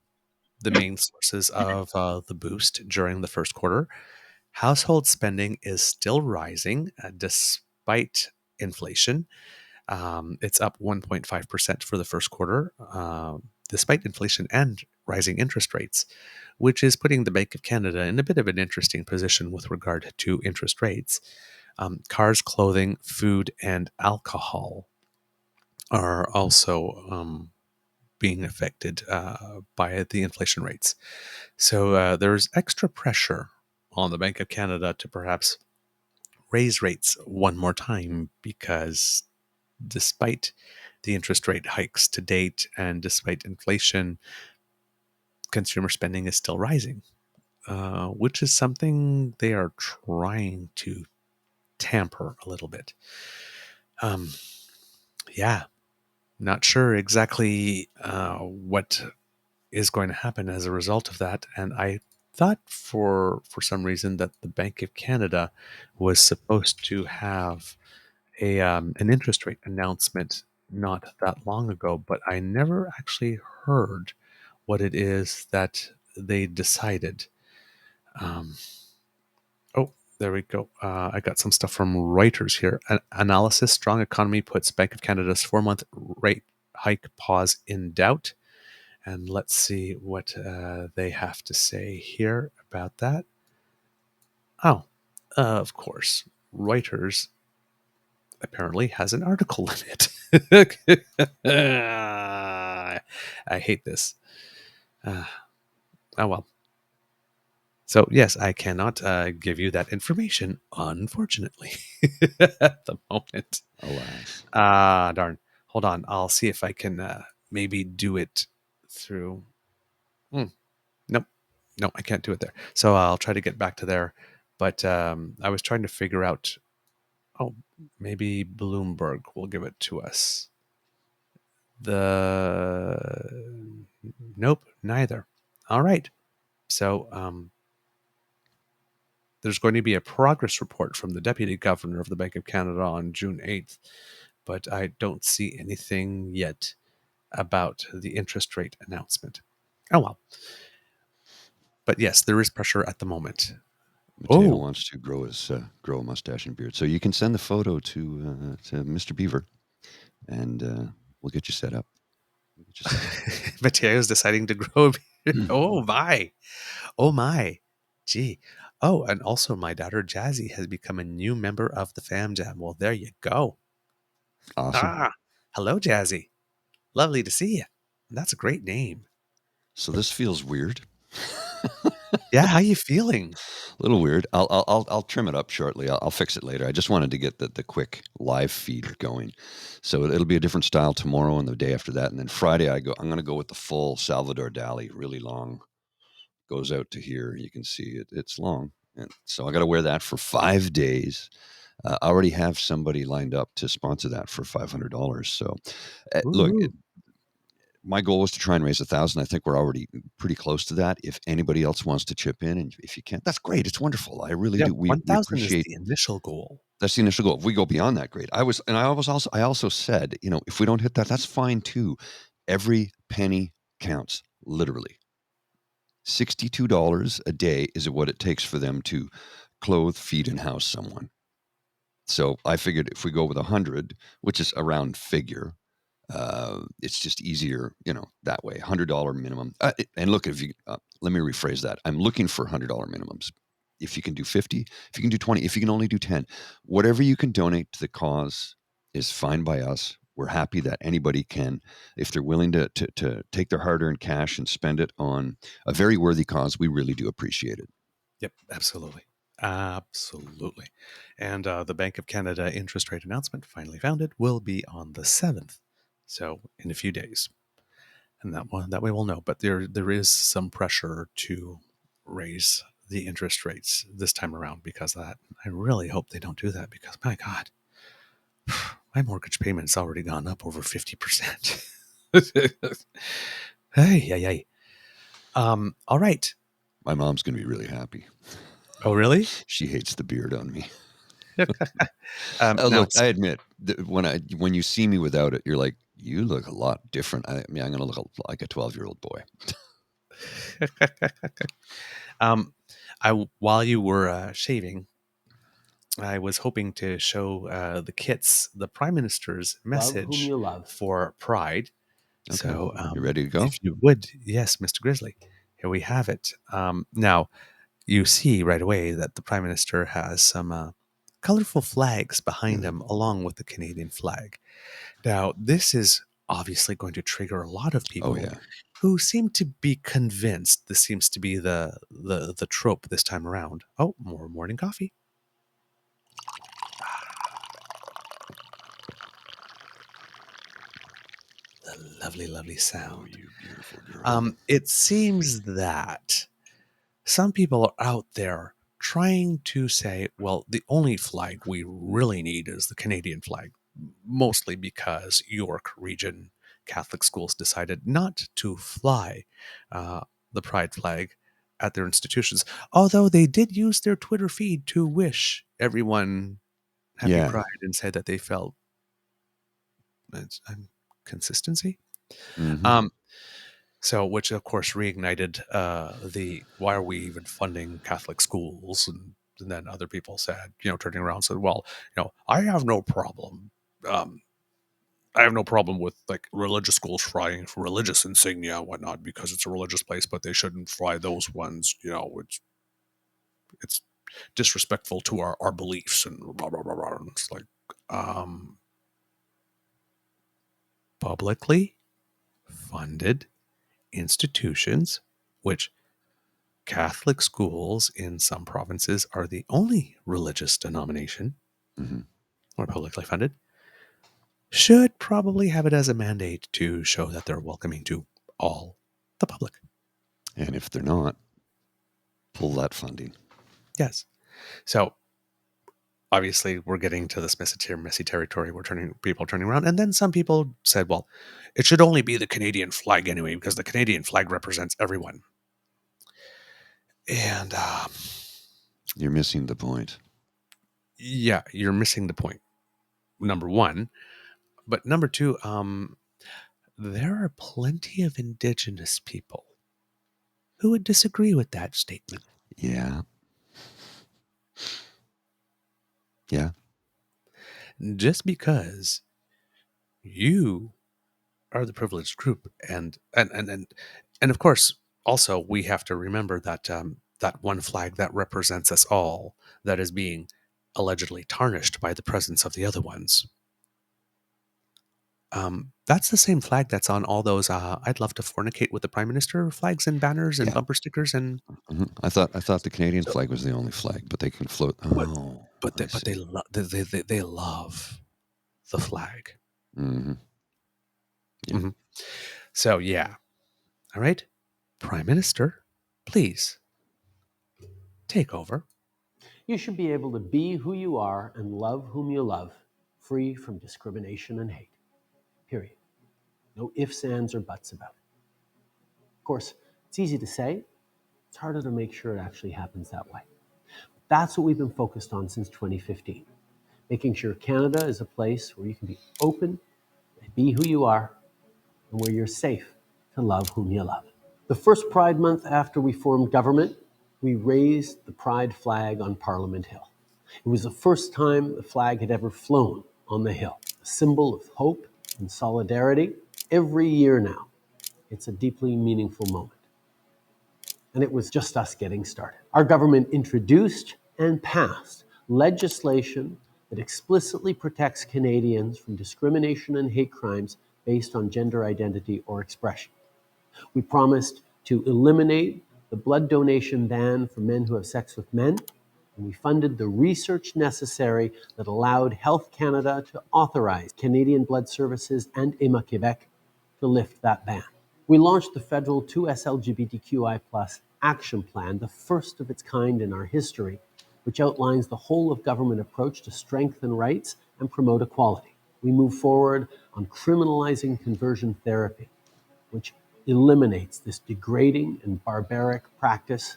the main sources of the boost during the first quarter. Household spending is still rising despite inflation. It's up 1.5% for the first quarter, despite inflation and rising interest rates, which is putting the Bank of Canada in a bit of an interesting position with regard to interest rates. Cars, clothing, food, and alcohol are also being affected by the inflation rates. So there's extra pressure on the Bank of Canada to perhaps raise rates one more time because despite the interest rate hikes to date and despite inflation, consumer spending is still rising, which is something they are trying to tamper a little bit. Um, yeah, not sure exactly what is going to happen as a result of that. And I thought for some reason that the Bank of Canada was supposed to have a an interest rate announcement not that long ago, but I never actually heard what it is that they decided. Um, oh, there we go. I got some stuff from Reuters here. An analysis: strong economy puts Bank of Canada's 4-month rate hike pause in doubt. And let's see what they have to say here about that. Oh, of course, Reuters apparently has an article in it. I hate this. Uh, oh well. So yes, I cannot give you that information, unfortunately, at the moment. Alas. Darn. Hold on. I'll see if I can maybe do it through. Hmm. Nope. No, I can't do it there. So I'll try to get back to there. But I was trying to figure out. Oh, maybe Bloomberg will give it to us. Nope, neither. All right. So there's going to be a progress report from the Deputy Governor of the Bank of Canada on June 8th, but I don't see anything yet about the interest rate announcement. Oh well. But yes, there is pressure at the moment. Mateo Oh, wants to grow a mustache and beard, so you can send the photo to Mr. Beaver, and we'll get you set up. We'll get you set up. Mateo's deciding to grow a beard. Oh my. Oh my. Gee. Oh, and also my daughter Jazzy has become a new member of the Fam Jam. Well, there you go. Awesome. Ah, hello, Jazzy. Lovely to see you. That's a great name. So this feels weird. Yeah, how you feeling? A little weird. I'll trim it up shortly. I'll fix it later. I just wanted to get the quick live feed going, so it'll be a different style tomorrow and the day after that, and then Friday I'm going to go with the full Salvador Dali, really long, goes out to here. You can see it. It's long, and so I got to wear that for 5 days. I already have somebody lined up to sponsor that for $500. So, look, Woo-hoo. my goal was to try and raise 1,000. I think we're already pretty close to that. If anybody else wants to chip in, and if you can't, that's great. It's wonderful. I really Yeah, do. We 1,000 is appreciate. the initial goal. That's the initial goal. If we go beyond that, great. I also said, if we don't hit that, that's fine too. Every penny counts, literally. $62 a day is what it takes for them to clothe, feed, and house someone. So I figured if we go with 100, which is a round figure, It's just easier, that way. $100 minimum. And look, if you let me rephrase that. I'm looking for $100 minimums. If you can do 50, if you can do 20, if you can only do 10, whatever you can donate to the cause is fine by us. We're happy that anybody can, if they're willing to take their hard-earned cash and spend it on a very worthy cause. We really do appreciate it. Yep, absolutely. Absolutely. And the Bank of Canada interest rate announcement, finally founded, will be on the 7th. So in a few days. And that way we'll know. But there is some pressure to raise the interest rates this time around because of that. I really hope they don't do that because, my God, my mortgage payment's already gone up over 50%. Hey, hey. All right. My mom's going to be really happy. Oh, really? She hates the beard on me. Now, Look, I admit that when you see me without it, you're like, you look a lot different. I mean, I'm going to look like a 12-year-old boy. While you were shaving, I was hoping to show the kits the Prime Minister's Love whom message you love. for Pride. Okay. So, You ready to go? if you would, yes, Mr. Grizzly, here we have it. Now, you see right away that the Prime Minister has some colorful flags behind him, along with the Canadian flag. Now, this is obviously going to trigger a lot of people Oh, yeah. who seem to be convinced this seems to be the trope this time around. Oh, more morning coffee. The lovely, lovely Oh, sound. you beautiful girl. It seems that some people are out there trying to say, well, the only flag we really need is the Canadian flag, mostly because York Region Catholic schools decided not to fly the Pride flag at their institutions, although they did use their Twitter feed to wish everyone happy Yeah. Pride and say that they felt consistency. Mm-hmm. So, which of course reignited the why are we even funding Catholic schools? And then other people said, turning around said, well, I have no problem. I have no problem with like religious schools flying religious insignia and whatnot because it's a religious place, but they shouldn't fly those ones. It's disrespectful to our beliefs and blah blah blah blah. And it's like publicly funded institutions, which Catholic schools in some provinces are the only religious denomination or publicly funded, should probably have it as a mandate to show that they're welcoming to all the public. And if they're not, pull that funding. Yes. So obviously we're getting to this messy territory. People turning around. And then some people said, well, it should only be the Canadian flag anyway, because the Canadian flag represents everyone. And You're missing the point. yeah, you're missing the point. Number one. But number two, there are plenty of Indigenous people who would disagree with that statement. Yeah. Yeah. Just because you are the privileged group, and of course, also we have to remember that that one flag that represents us all, that is being allegedly tarnished by the presence of the other ones. That's the same flag that's on all those I'd love to fornicate with the Prime Minister flags and banners and Yeah. bumper stickers and I thought the Canadian so, flag was the only flag, but they can float. but Oh, but I they see. they love the flag. Mm-hmm. Yeah. Mhm. So yeah, all right, Prime Minister, please take over. You should be able to be who you are and love whom you love, free from discrimination and hate. Period. No ifs, ands, or buts about it. Of course, it's easy to say. It's harder to make sure it actually happens that way. That's what we've been focused on since 2015, making sure Canada is a place where you can be open, be who you are, and where you're safe to love whom you love. The first Pride Month after we formed government, we raised the Pride flag on Parliament Hill. It was the first time the flag had ever flown on the hill, a symbol of hope in solidarity every year now. It's a deeply meaningful moment. And it was just us getting started. Our government introduced and passed legislation that explicitly protects Canadians from discrimination and hate crimes based on gender identity or expression. We promised to eliminate the blood donation ban for men who have sex with men, and we funded the research necessary that allowed Health Canada to authorize Canadian Blood Services and EMA Quebec to lift that ban. We launched the federal 2S LGBTQI+ action plan, the first of its kind in our history, which outlines the whole of government approach to strengthen rights and promote equality. We move forward on criminalizing conversion therapy, which eliminates this degrading and barbaric practice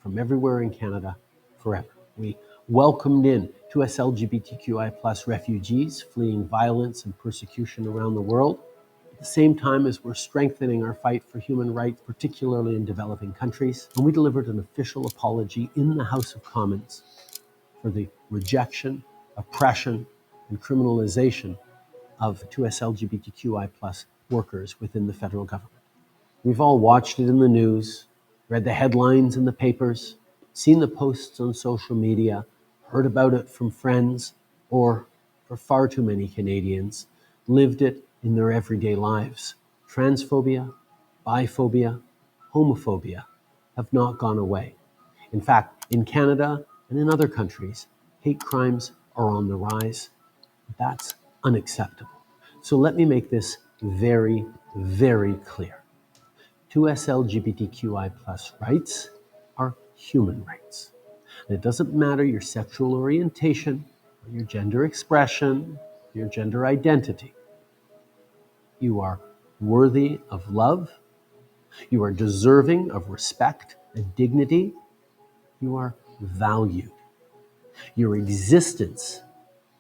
from everywhere in Canada forever. We welcomed in 2S LGBTQI+ refugees fleeing violence and persecution around the world, at the same time as we're strengthening our fight for human rights, particularly in developing countries. And we delivered an official apology in the House of Commons for the rejection, oppression, and criminalization of 2S LGBTQI+ workers within the federal government. We've all watched it in the news, read the headlines in the papers, seen the posts on social media, heard about it from friends, or, for far too many Canadians, lived it in their everyday lives. Transphobia, biphobia, homophobia have not gone away. In fact, in Canada and in other countries, hate crimes are on the rise. That's unacceptable. So let me make this very, very clear. 2S LGBTQI+ rights are human rights. And it doesn't matter your sexual orientation, or your gender expression, your gender identity. You are worthy of love. You are deserving of respect and dignity. You are valued. Your existence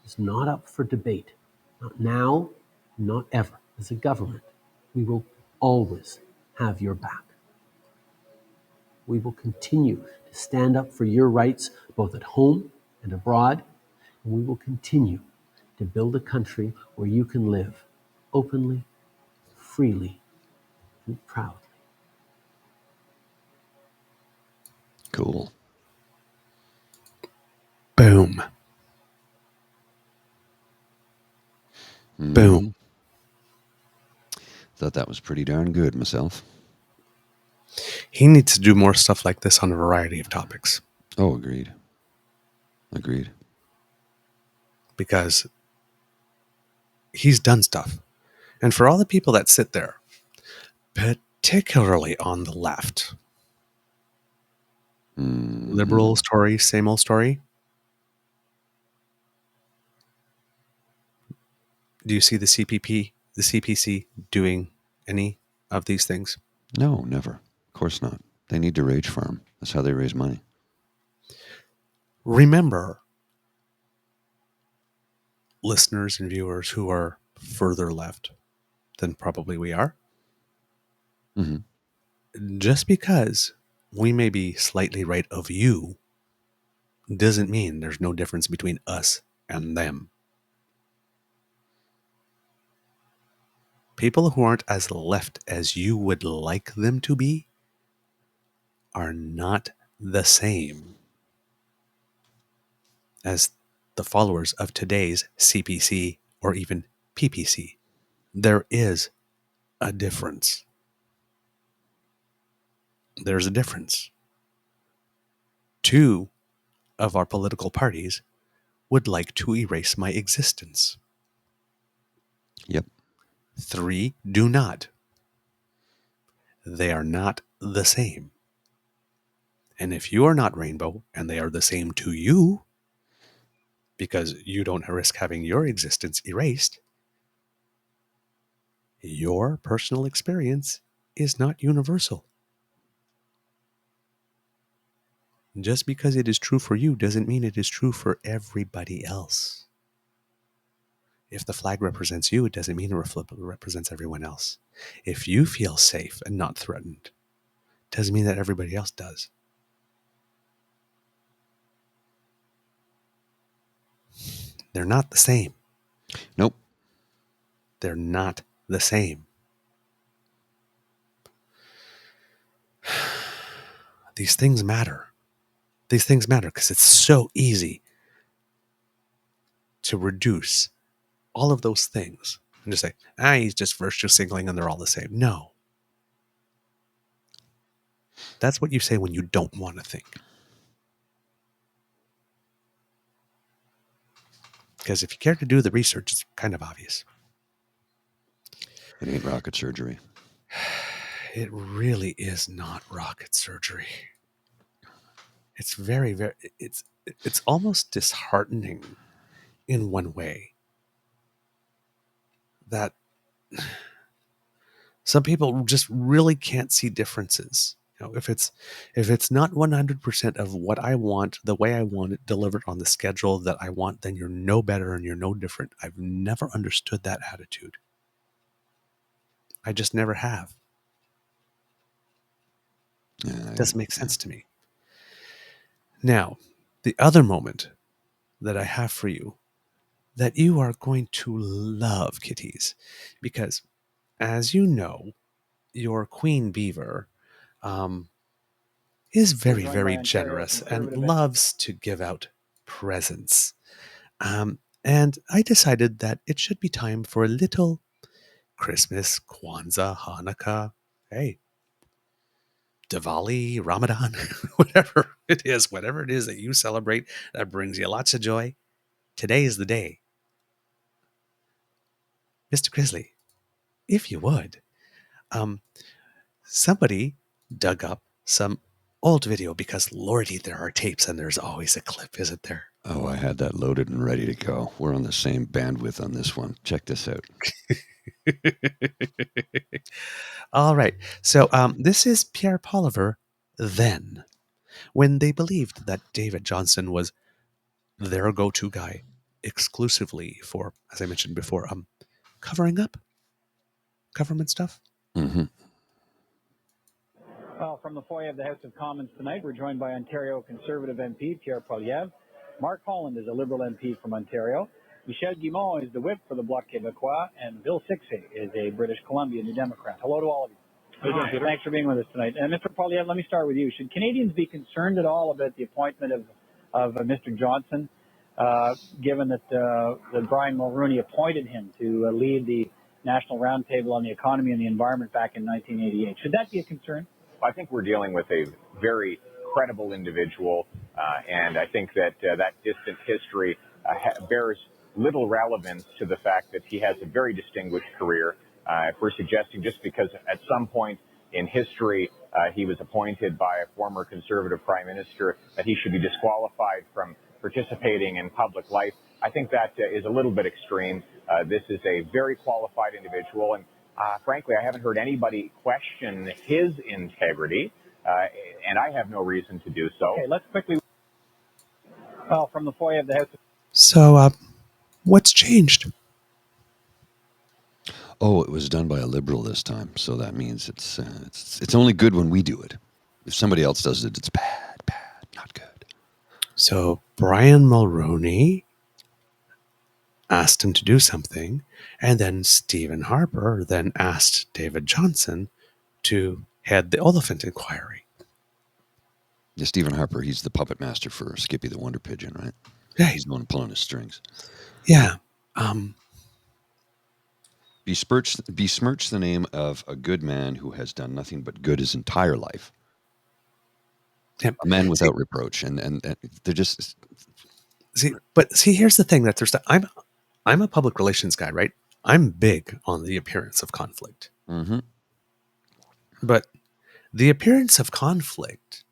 is not up for debate. Not now, not ever. As a government, we will always have your back. We will continue to stand up for your rights both at home and abroad, and we will continue to build a country where you can live openly, freely, and proudly. Cool. Boom. Mhm. Boom. Thought that was pretty darn good myself. He needs to do more stuff like this on a variety of topics Oh, agreed. Agreed. because he's done stuff. And for all the people that sit there, particularly on the left, Mhm. liberal story, same old story. Do you see the CPP, the CPC doing any of these things? No, never. Of course not. They need to rage farm. That's how they raise money. Remember, listeners and viewers who are further left than probably we are, just because we may be slightly right of you doesn't mean there's no difference between us and them. People who aren't as left as you would like them to be are not the same as the followers of today's CPC or even PPC. There is a difference. There's a difference. 2 of our political parties would like to erase my existence. Yep. 3 do not. They are not the same. And if you are not rainbow and they are the same to you, because you don't risk having your existence erased, your personal experience is not universal. Just because it is true for you doesn't mean it is true for everybody else. If the flag represents you, it doesn't mean it represents everyone else. If you feel safe and not threatened, it doesn't mean that everybody else does. They're not the same. Nope. They're not the same. These things matter. These things matter because it's so easy to reduce all of those things and just say, he's just virtue signaling and they're all the same. No. That's what you say when you don't want to think. Because if you care to do the research, it's kind of obvious. It ain't rocket surgery. It really is not rocket surgery. It's very, very, it's almost disheartening in one way that some people just really can't see differences. You know, if it's not 100% of what I want, the way I want it delivered on the schedule that I want, then you're no better and you're no different. I've never understood that attitude. I just never have. It doesn't make sense to me. Now, the other moment that I have for you that you are going to love, kitties, because as you know, your Queen Beaver is very, very generous and loves to give out presents. And I decided that it should be time for a little Christmas, Kwanzaa, Hanukkah, Diwali, Ramadan, whatever it is that you celebrate that brings you lots of joy. Today is the day. Mr. Grizzly, if you would, somebody dug up some old video because Lordy, there are tapes and there's always a clip, isn't there? Oh, I had that loaded and ready to go. We're on the same bandwidth on this one. Check this out. All right. So this is Pierre Poliver then, when they believed that David Johnson was their go-to guy exclusively for, as I mentioned before, covering up government stuff. Mm-hmm. Well, from the foyer of the House of Commons tonight, we're joined by Ontario Conservative MP Pierre Poilievre. Mark Holland is a Liberal MP from Ontario. Michel Guimont is the whip for the Bloc Québécois, and Bill Sixay is a British Columbia New Democrat. Hello to all of you. Hi. Thanks for being with us tonight. And Mr. Poilievre, let me start with you. Should Canadians be concerned at all about the appointment of Mr. Johnson, given that Brian Mulroney appointed him to lead the National Roundtable on the Economy and the Environment back in 1988? Should that be a concern? I think we're dealing with a very credible individual, and I think that that distant history bears little relevance to the fact that he has a very distinguished career. If we're suggesting just because at some point in history he was appointed by a former Conservative Prime Minister that he should be disqualified from participating in public life, I think that is a little bit extreme. This is a very qualified individual, and frankly, I haven't heard anybody question his integrity, and I have no reason to do so. Okay, let's quickly. Well, from the foyer of the House. So, what's changed? Oh, it was done by a Liberal this time, so that means it's only good when we do it. If somebody else does it, it's bad, not good. So Brian Mulroney asked him to do something, and then Stephen Harper then asked David Johnson to head the Oliphant Inquiry. Yeah, Stephen Harper, he's the puppet master for Skippy the Wonder Pigeon, right? Yeah, He's the one pulling his strings. Yeah. Besmirch the name of a good man who has done nothing but good his entire life. Yeah. A man without reproach, and they're just see. Here's the thing that I'm a public relations guy, right? I'm big on the appearance of conflict. Mm-hmm. But the appearance of conflict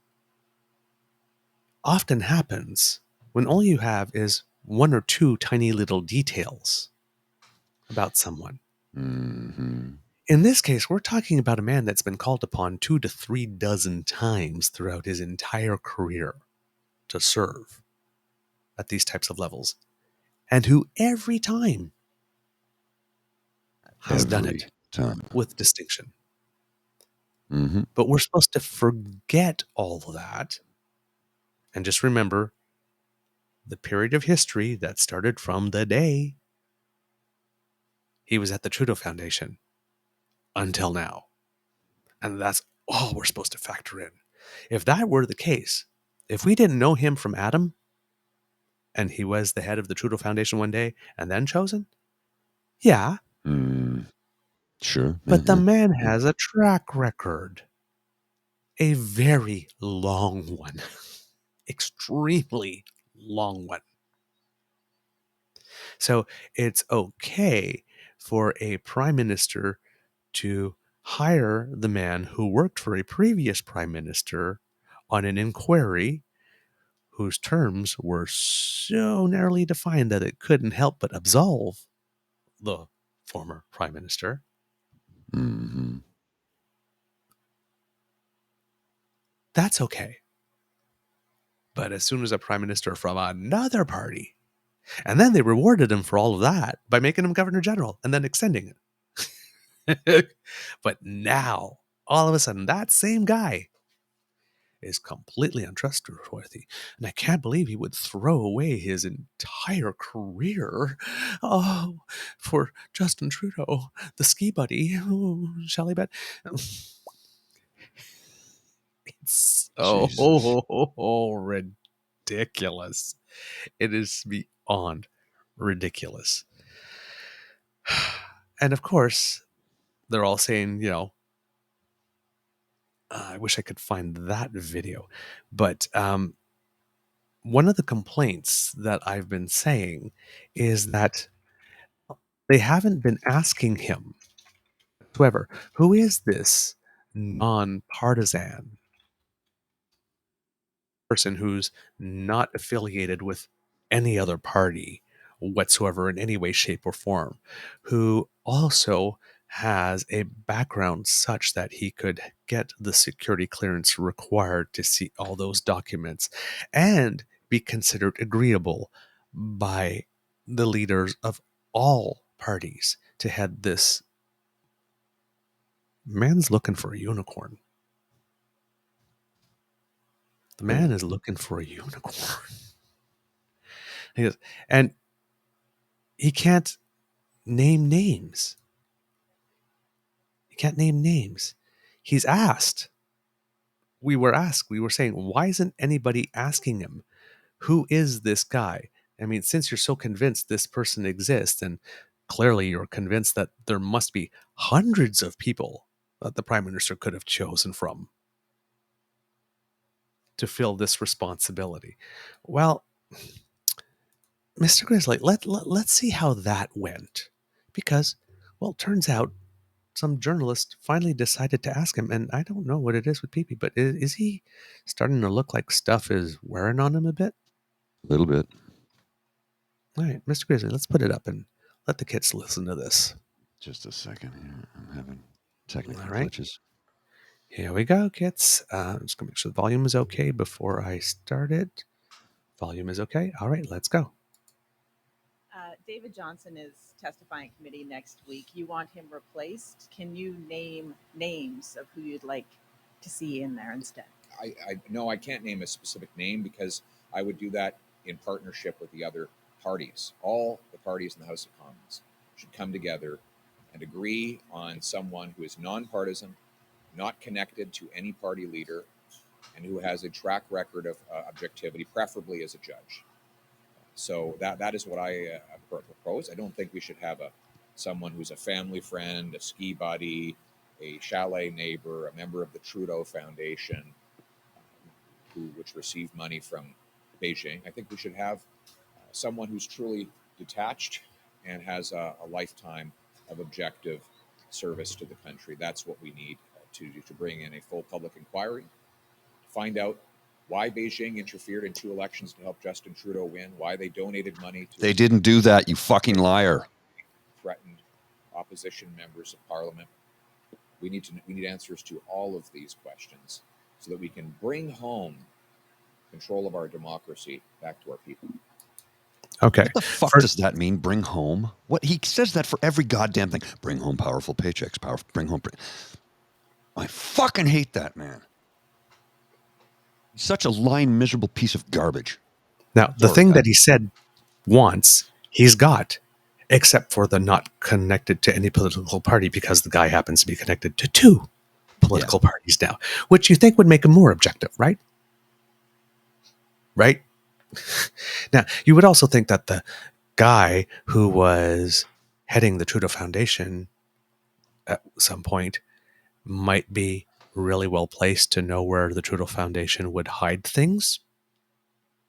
often happens when all you have is one or two tiny little details about someone. Mm-hmm. In this case, we're talking about a man that's been called upon 2 to 3 dozen times throughout his entire career to serve at these types of levels, and who every time has done it with distinction. Mm-hmm. But we're supposed to forget all of that and just remember the period of history that started from the day he was at the Trudeau Foundation until now. And that's all we're supposed to factor in. If that were the case, if we didn't know him from Adam, and he was the head of the Trudeau Foundation one day and then chosen, yeah. Sure. But the man has a track record. A very long one. Extremely long one. So it's okay for a prime minister to hire the man who worked for a previous prime minister on an inquiry whose terms were so narrowly defined that it couldn't help but absolve the former prime minister. Mm-hmm. That's okay. But as soon as a prime minister from another party, and then they rewarded him for all of that by making him governor general and then extending it. But now, all of a sudden, that same guy is completely untrustworthy. And I can't believe he would throw away his entire career for Justin Trudeau, the ski buddy. Oh, shall I bet? It's so ridiculous. It is beyond ridiculous. And of course, they're all saying, I wish I could find that video. But one of the complaints that I've been saying is that they haven't been asking him, whoever, who is this non-partisan person who's not affiliated with any other party whatsoever in any way, shape, or form, who also has a background such that he could get the security clearance required to see all those documents and be considered agreeable by the leaders of all parties to head this. Man's looking for a unicorn. The man is looking for a unicorn. He goes, and he can't name names. He can't name names. He's asked. We were saying, why isn't anybody asking him, who is this guy? I mean, since you're so convinced this person exists, and clearly you're convinced that there must be hundreds of people that the prime minister could have chosen from to fill this responsibility. Well, Mr. Grizzly, let's see how that went. Because, well, it turns out some journalist finally decided to ask him, and I don't know what it is with PP, but is he starting to look like stuff is wearing on him a bit? A little bit. All right, Mr. Grizzly, let's put it up and let the kids listen to this. Just a second here. I'm having technical right. glitches. Here we go, kids. I'm just going to make sure the volume is okay before I start it. Volume is okay. All right, let's go. David Johnson is testifying committee next week. You want him replaced? Can you name names of who you'd like to see in there instead? No, I can't name a specific name because I would do that in partnership with the other parties. All the parties in the House of Commons should come together and agree on someone who is nonpartisan, not connected to any party leader, and who has a track record of objectivity, preferably as a judge. So that is what I propose. I don't think we should have someone who's a family friend, a ski buddy, a chalet neighbor, a member of the Trudeau Foundation, which received money from Beijing. I think we should have someone who's truly detached and has a lifetime of objective service to the country. That's what we need to bring in a full public inquiry, find out why Beijing interfered in 2 elections to help Justin Trudeau win, why they donated money to... They didn't do that, you fucking liar. ...threatened opposition members of parliament. We need answers to all of these questions so that we can bring home control of our democracy back to our people. Okay. What the fuck does that mean, bring home? What he says that for every goddamn thing. Bring home powerful paychecks, bring home... I fucking hate that man. Such a lying, miserable piece of garbage. Now, the thing that he said once, he's got. except for the not connected to any political party, because the guy happens to be connected to two political parties now, which you think would make him more objective, right? Right? Now, you would also think that the guy who was heading the Trudeau Foundation at some point might be really well placed to know where the Trudeau Foundation would hide things,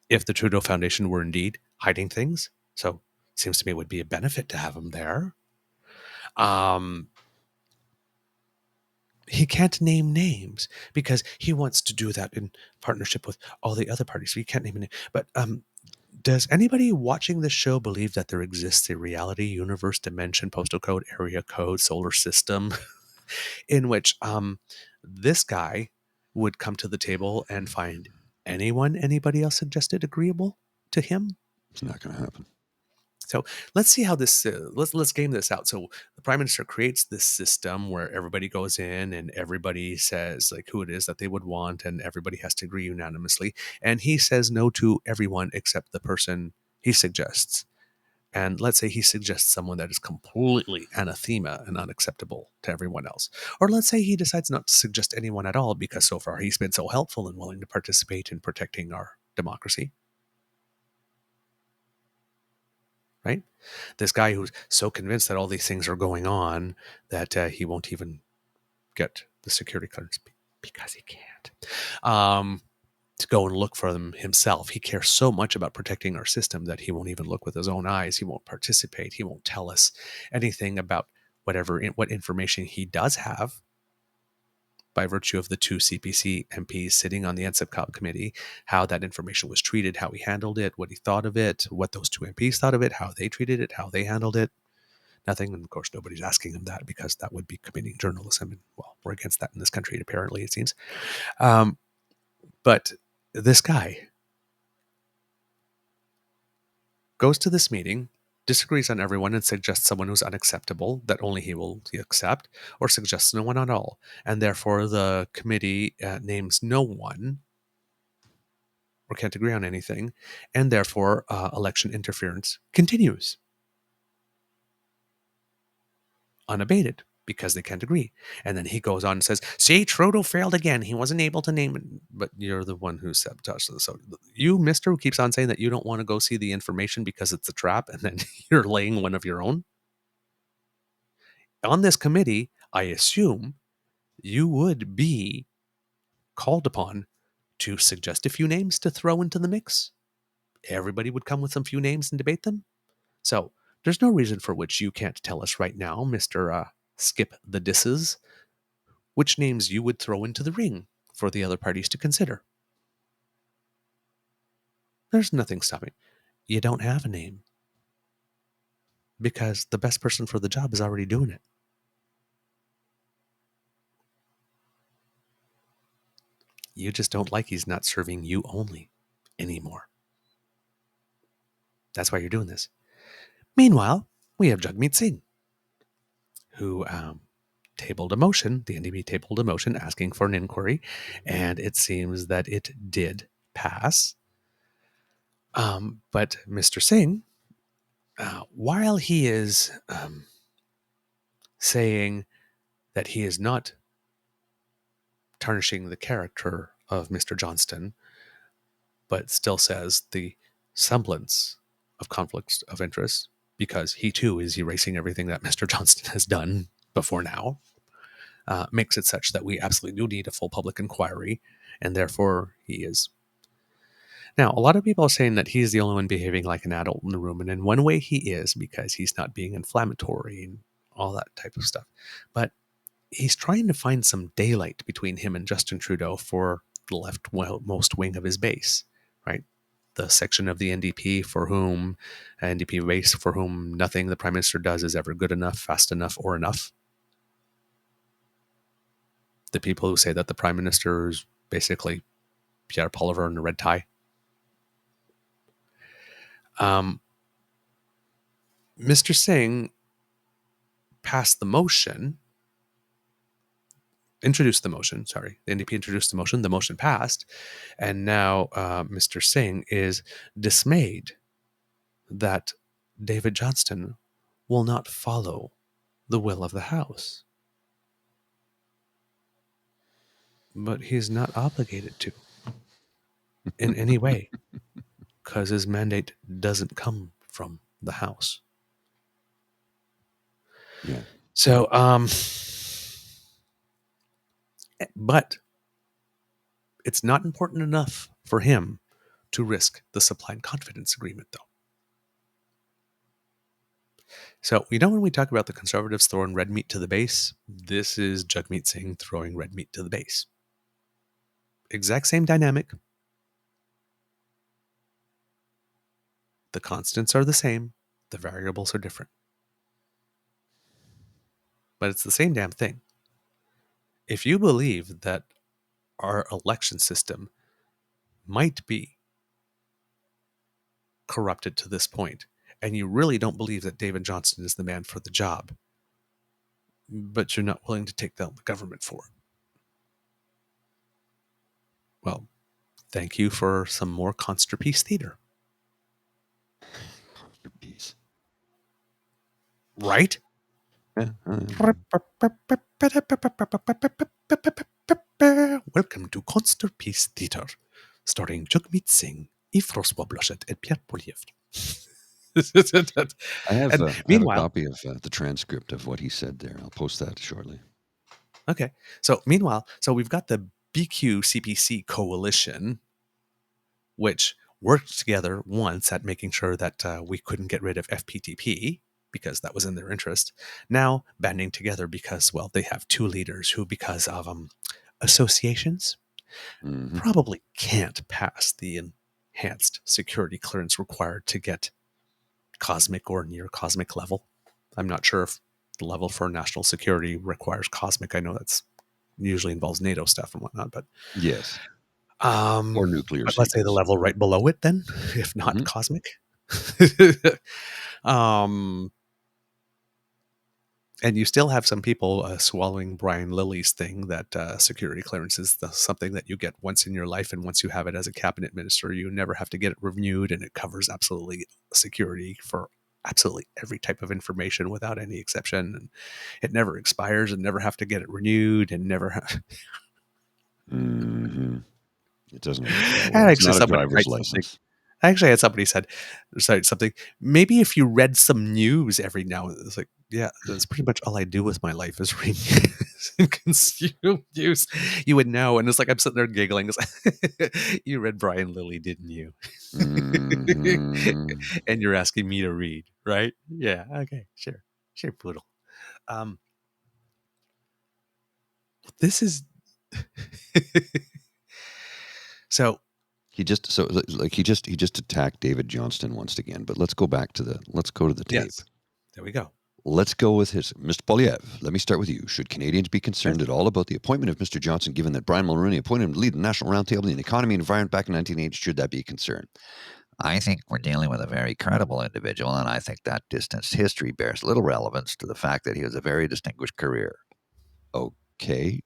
if the Trudeau Foundation were indeed hiding things. So it seems to me it would be a benefit to have him there. He can't name names because he wants to do that in partnership with all the other parties. So he can't name a name. But does anybody watching this show believe that there exists a reality, universe, dimension, postal code, area code, solar system in which this guy would come to the table and find anybody else suggested agreeable to him? It's not going to happen. So let's see how this. Let's game this out. So the prime minister creates this system where everybody goes in and everybody says like who it is that they would want, and everybody has to agree unanimously. And he says no to everyone except the person he suggests. And let's say he suggests someone that is completely anathema and unacceptable to everyone else. Or let's say he decides not to suggest anyone at all because so far he's been so helpful and willing to participate in protecting our democracy. Right? This guy who's so convinced that all these things are going on that he won't even get the security clearance because he can't to go and look for them himself. He cares so much about protecting our system that he won't even look with his own eyes. He won't participate. He won't tell us anything about what information he does have by virtue of the two CPC MPs sitting on the NCIP committee, how that information was treated, how he handled it, what he thought of it, what those two MPs thought of it, how they treated it, how they handled it. Nothing. And of course, nobody's asking him that because that would be committing journalism. And well, we're against that in this country, apparently, it seems. But this guy goes to this meeting, disagrees on everyone, and suggests someone who's unacceptable that only he will accept, or suggests no one at all. And therefore, the committee names no one or can't agree on anything, and therefore election interference continues unabated because they can't agree. And then he goes on and says, see, Trudeau failed again. He wasn't able to name it. But you're the one who sabotaged this. So you, mister, who keeps on saying that you don't want to go see the information because it's a trap, and then you're laying one of your own. On this committee, I assume you would be called upon to suggest a few names to throw into the mix. Everybody would come with some few names and debate them. So there's no reason for which you can't tell us right now, Mr. Skip the Disses, which names you would throw into the ring for the other parties to consider. There's nothing stopping. You don't have a name because the best person for the job is already doing it. You just don't like he's not serving you only anymore. That's why you're doing this. Meanwhile, we have Jagmeet Singh, who tabled a motion. The NDP tabled a motion asking for an inquiry, and it seems that it did pass. But Mr. Singh, while he is saying that he is not tarnishing the character of Mr. Johnston, but still says the semblance of conflicts of interest, because he too is erasing everything that Mr. Johnston has done before now, makes it such that we absolutely do need a full public inquiry, and therefore he is. Now, a lot of people are saying that he's the only one behaving like an adult in the room, and in one way he is, because he's not being inflammatory and all that type of stuff. But he's trying to find some daylight between him and Justin Trudeau for the leftmost wing of his base, right? The section of the NDP NDP base for whom nothing the Prime Minister does is ever good enough, fast enough, or enough. The people who say that the Prime Minister is basically Pierre Poilievre in a red tie. Mr. Singh passed the motion, introduced the motion, the NDP introduced the motion passed, and now Mr. Singh is dismayed that David Johnston will not follow the will of the House. But he's not obligated to in any way, because his mandate doesn't come from the House. Yeah. So, but it's not important enough for him to risk the supply and confidence agreement, though. So, when we talk about the Conservatives throwing red meat to the base, this is Jagmeet Singh throwing red meat to the base. Exact same dynamic. The constants are the same. The variables are different. But it's the same damn thing. If you believe that our election system might be corrupted to this point, and you really don't believe that David Johnston is the man for the job, but you're not willing to take down the government for it, well, thank you for some more CONSterpiece theater. CONSterpiece. Right? Yeah. Welcome to CONSterpiece Theater, starring Jagmeet Singh, Yves Blanchette, and Pierre Poilievre. I have a Meanwhile, copy of the transcript of what he said there. I'll post that shortly. okay. So meanwhile, we've got the BQ CPC coalition, which worked together once at making sure that we couldn't get rid of FPTP because that was in their interest. Now banding together because, well, they have two leaders who, because of associations, probably can't pass the enhanced security clearance required to get cosmic or near cosmic level. I'm not sure if the level for national security requires cosmic. I know that's usually involves NATO stuff and whatnot, but yes, or nuclear but let's say the secrets. level right below it then, if not cosmic. And you still have some people swallowing Brian Lilly's thing that security clearance is something that you get once in your life, and once you have it as a cabinet minister, you never have to get it renewed, and it covers absolutely security for absolutely every type of information without any exception, and it never expires, and never have to get it renewed, and never It doesn't work that And way. It's actually, not a somebody driver's writes something. license. Actually, I had somebody said something. Maybe if you read some news every now and then, it's like, yeah, that's pretty much all I do with my life is read news and consume news. You would know. And it's like, I'm sitting there giggling. It's like, you read Brian Lilly, didn't you? And you're asking me to read, right? Yeah. Okay. Sure. Sure, poodle. This is so. He just attacked David Johnston once again. But let's go to the tape. Yes. There we go. Let's go with his Mr. Poilievre. Let me start with you. Should Canadians be concerned at all about the appointment of Mr. Johnson, given that Brian Mulroney appointed him to lead the National Roundtable in the Economy and Environment back in 1980? Should that be a concern? I think we're dealing with a very credible individual, and I think that distant history bears little relevance to the fact that he has a very distinguished career. Okay.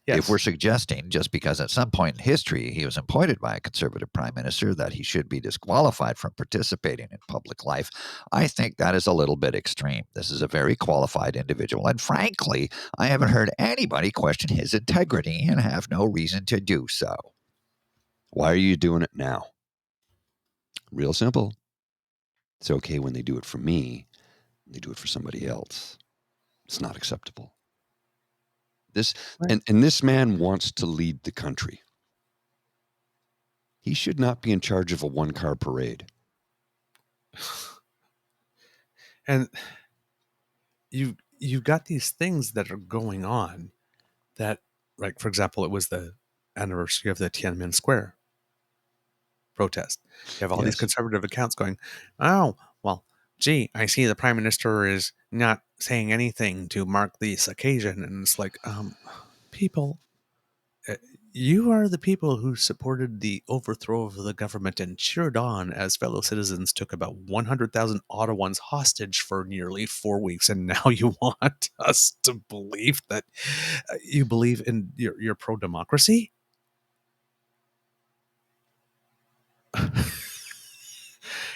Yes. If we're suggesting just because at some point in history he was appointed by a Conservative Prime Minister that he should be disqualified from participating in public life, I think that is a little bit extreme. This is a very qualified individual, and frankly, I haven't heard anybody question his integrity and have no reason to do so. Why are you doing it now? Real simple. It's okay when they do it for me, they do it for somebody else. It's not acceptable. And this man wants to lead the country. He should not be in charge of a one-car parade. And you've got these things that are going on that, like, for example, it was the anniversary of the Tiananmen Square protest. You have all these conservative accounts going, oh, well, gee, I see the Prime Minister is not saying anything to mark this occasion. And it's like, people, you are the people who supported the overthrow of the government and cheered on as fellow citizens took about 100,000 Ottawans hostage for nearly 4 weeks. And now you want us to believe that you believe in your pro-democracy?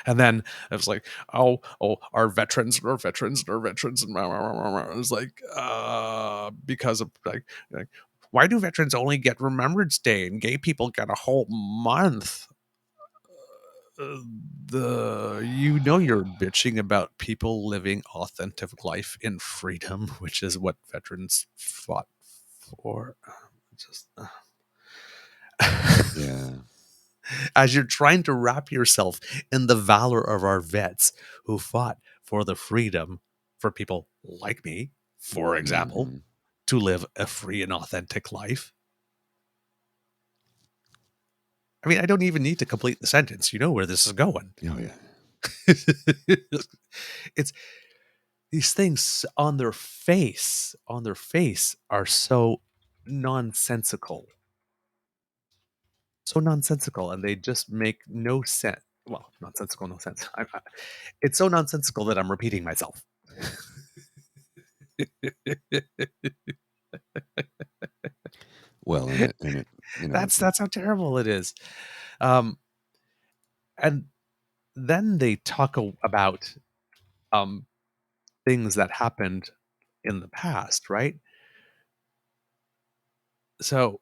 And then it was like, oh, our veterans, and it was like, because of like, why do veterans only get Remembrance Day and gay people get a whole month? You're bitching about people living authentic life in freedom, which is what veterans fought for. Just Yeah. as you're trying to wrap yourself in the valor of our vets who fought for the freedom for people like me, for example, Mhm. to live a free and authentic life. I mean, I don't even need to complete the sentence. You know where this is going. Oh, yeah. It's these things on their face are so nonsensical. So nonsensical, and they just make no sense. Well, nonsensical, no sense. It's so nonsensical that I'm repeating myself. Well, and it, you know, That's how terrible it is. Um, and then they talk about um, things that happened in the past, right? So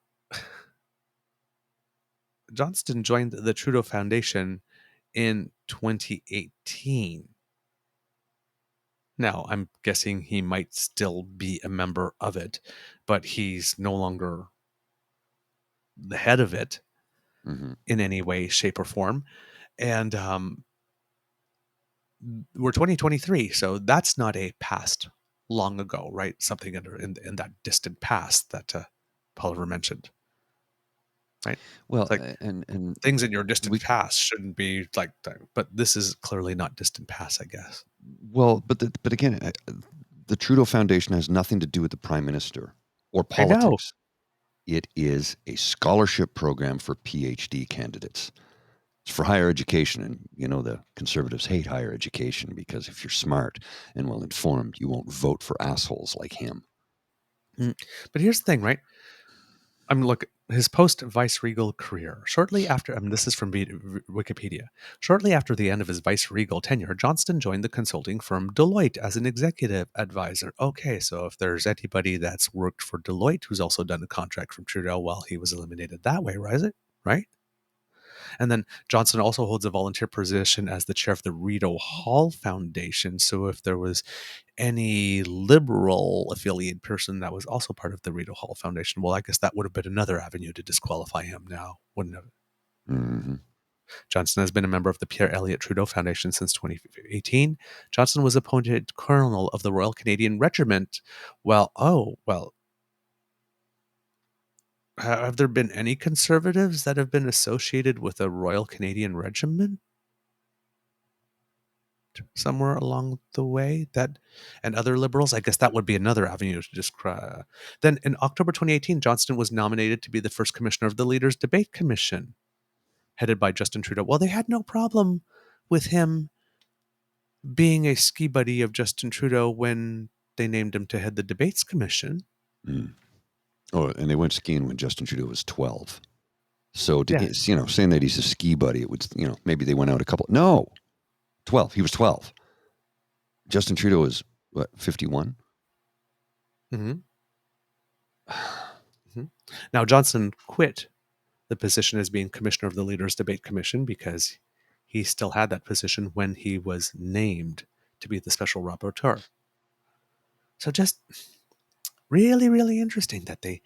Johnston joined the Trudeau Foundation in 2018. Now, I'm guessing he might still be a member of it, but he's no longer the head of it mhm. in any way, shape, or form. And we're 2023, so that's not a past long ago, right? Something in that distant past that Oliver mentioned, right? Well, It's like and things in your distant we past shouldn't be like that, but this is clearly not distant past, I guess. well, but again, the Trudeau Foundation has nothing to do with the Prime Minister or I know. politics. It is a scholarship program for PhD candidates. It's for higher education, and you know the Conservatives hate higher education because if you're smart and well informed, you won't vote for assholes like him. But here's the thing, right? I mean, look, his post-viceregal career. Shortly after, this is from Wikipedia. Shortly after the end of his viceregal tenure, Johnston joined the consulting firm Deloitte as an executive advisor. Okay, so if there's anybody that's worked for Deloitte who's also done a contract from Trudeau, well, he was eliminated that way, right? And then Johnson also holds a volunteer position as the chair of the Rideau Hall Foundation. So if there was any liberal affiliated person that was also part of the Rideau Hall Foundation, well, I guess that would have been another avenue to disqualify him now, wouldn't it? Hmm. Johnson has been a member of the Pierre Elliott Trudeau Foundation since 2018. Johnson was appointed colonel of the Royal Canadian Regiment. Have there been any conservatives that have been associated with a Royal Canadian Regiment somewhere along the way? That and other liberals? I guess that would be another avenue to just Then in October 2018, Johnston was nominated to be the first commissioner of the Leaders Debate Commission, headed by Justin Trudeau. Well, they had no problem with him being a ski buddy of Justin Trudeau when they named him to head the Debates Commission. Mm. Oh, and they went skiing when Justin Trudeau was 12. So, Yeah. it's, saying that he's a ski buddy, it would, maybe they went out a couple. No, 12. He was 12. Justin Trudeau is, what, 51? Mm-hmm. Mm-hmm. Now, Johnson quit the position as being commissioner of the Leaders Debate Commission because he still had that position when he was named to be the special rapporteur. So just really, really interesting that they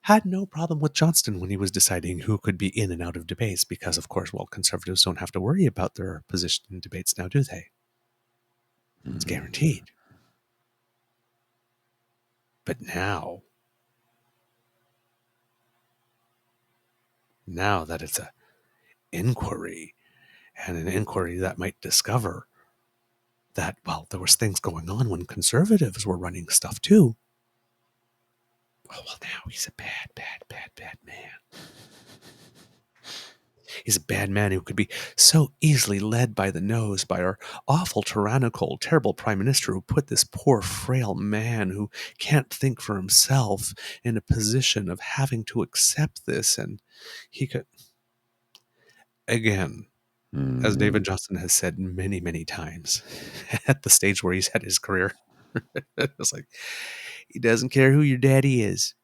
had no problem with Johnston when he was deciding who could be in and out of debates because, of course, well, conservatives don't have to worry about their position in debates now, do they? It's guaranteed. But now that it's a inquiry and an inquiry that might discover that, well, there was things going on when conservatives were running stuff too. Oh, well, now he's a bad, bad, bad, bad man. He's a bad man who could be so easily led by the nose by our awful, tyrannical, terrible prime minister who put this poor, frail man who can't think for himself in a position of having to accept this. And he could, again, as David Johnson has said many, many times at the stage where he's at his career. It's like, he doesn't care who your daddy is.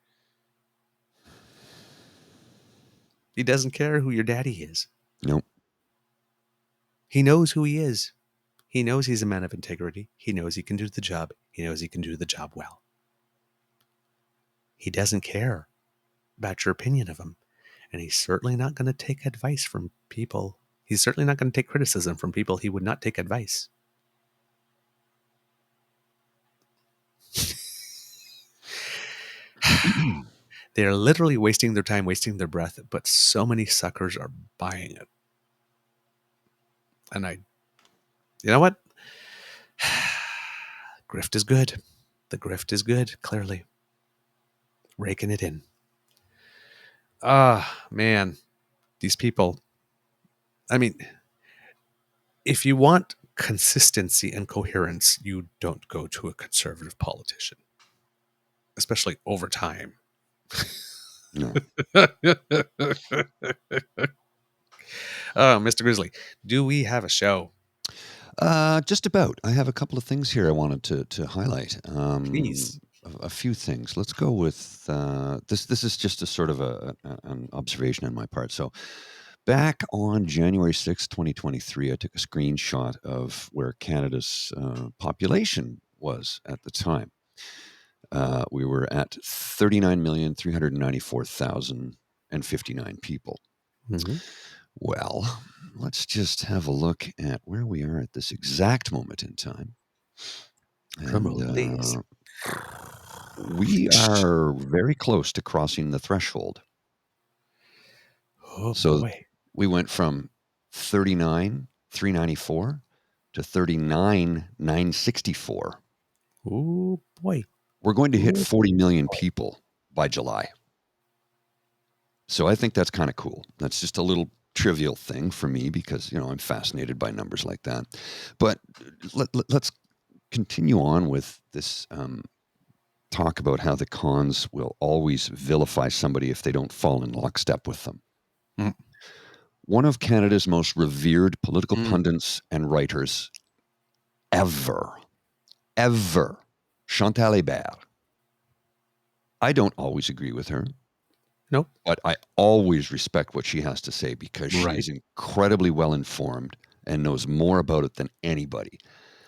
He doesn't care who your daddy is. Nope. He knows who he is. He knows he's a man of integrity. He knows he can do the job. He knows he can do the job well. He doesn't care about your opinion of him. And he's certainly not going to take advice from people. He's certainly not going to take criticism from people he would not take advice. They're literally wasting their time, wasting their breath, but so many suckers are buying it. And you know what? Grift is good. The grift is good, clearly. Raking it in. Man. These people. I mean, if you want consistency and coherence, you don't go to a conservative politician. Especially over time. No. Mr. Grizzly, do we have a show? Just about. I have a couple of things here I wanted to highlight. Please. A few things. Let's go with this. This is just a sort of an observation on my part. So, back on January 6th, 2023, I took a screenshot of where Canada's population was at the time. We were at 39,394,059 people. Mm-hmm. Well, let's just have a look at where we are at this exact moment in time. Drum roll, please. We are very close to crossing the threshold. Oh, So boy. we went from 39,394 to 39,964. Oh, boy. We're going to hit Ooh. 40 million people by July. So I think that's kind of cool. That's just a little trivial thing for me because, I'm fascinated by numbers like that. But let's continue on with this talk about how the cons will always vilify somebody if they don't fall in lockstep with them. Mm. One of Canada's most revered political pundits and writers ever, Chantal Hébert. I don't always agree with her. Nope. But I always respect what she has to say because she Right. is incredibly well informed and knows more about it than anybody.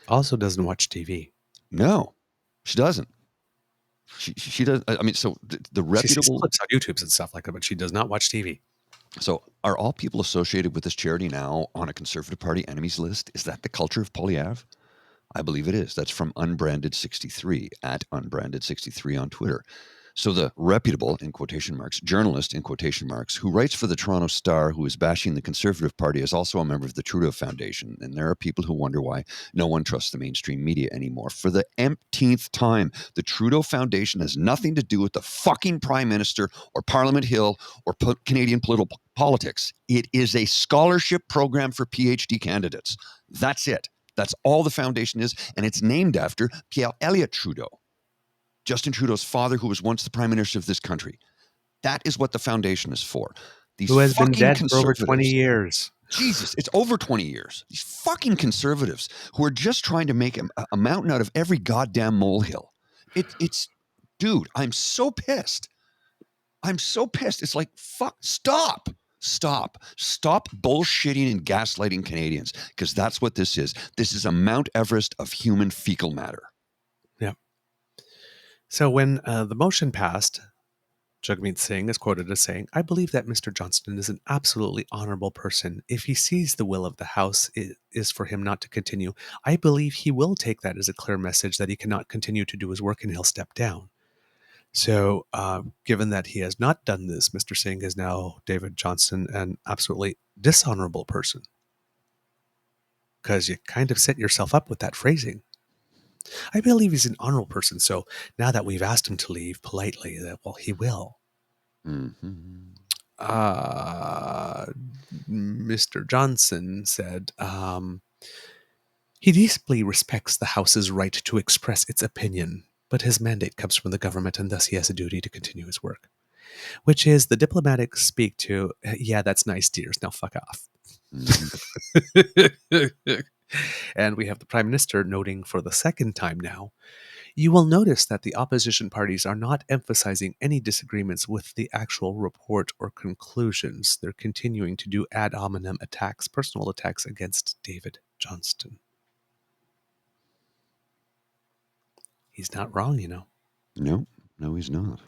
Also doesn't watch TV. No, she doesn't. She does. I mean, so the She reputable. clips on YouTubes and stuff like that, but she does not watch TV. So are all people associated with this charity now on a Conservative Party enemies list? Is that the culture of Polyev? I believe it is. That's from Unbranded63 at Unbranded63 on Twitter. So the reputable, in quotation marks, journalist, in quotation marks, who writes for the Toronto Star, who is bashing the Conservative Party, is also a member of the Trudeau Foundation. And there are people who wonder why no one trusts the mainstream media anymore. For the umpteenth time, the Trudeau Foundation has nothing to do with the fucking Prime Minister or Parliament Hill or Canadian political politics. It is a scholarship program for PhD candidates. That's it. That's all the foundation is. And it's named after Pierre Elliott Trudeau, Justin Trudeau's father, who was once the prime minister of this country. That is what the foundation is for. These Who has been fucking dead for over conservatives. 20 years. Jesus, it's over 20 years. These fucking conservatives who are just trying to make a mountain out of every goddamn molehill. It's, dude, I'm so pissed. I'm so pissed. It's like, fuck, stop bullshitting and gaslighting Canadians, because that's what this is. This is a Mount Everest of human fecal matter. Yeah. So when the motion passed, Jagmeet Singh is quoted as saying, "I believe that Mr. Johnston is an absolutely honorable person. If he sees the will of the House is for him not to continue, I believe he will take that as a clear message that he cannot continue to do his work and he'll step down." So given that he has not done this, Mr. Singh is now, David Johnston, an absolutely dishonorable person. Because you kind of set yourself up with that phrasing. I believe he's an honorable person, so now that we've asked him to leave politely, he will. Mm-hmm. Mr. Johnson said he deeply respects the House's right to express its opinion, but his mandate comes from the government, and thus he has a duty to continue his work. Which is the diplomatic speak to, yeah, that's nice, dears, now fuck off. And we have the Prime Minister noting for the second time now, you will notice that the opposition parties are not emphasizing any disagreements with the actual report or conclusions. They're continuing to do ad hominem attacks, personal attacks against David Johnston. He's not wrong, you know. No, he's not.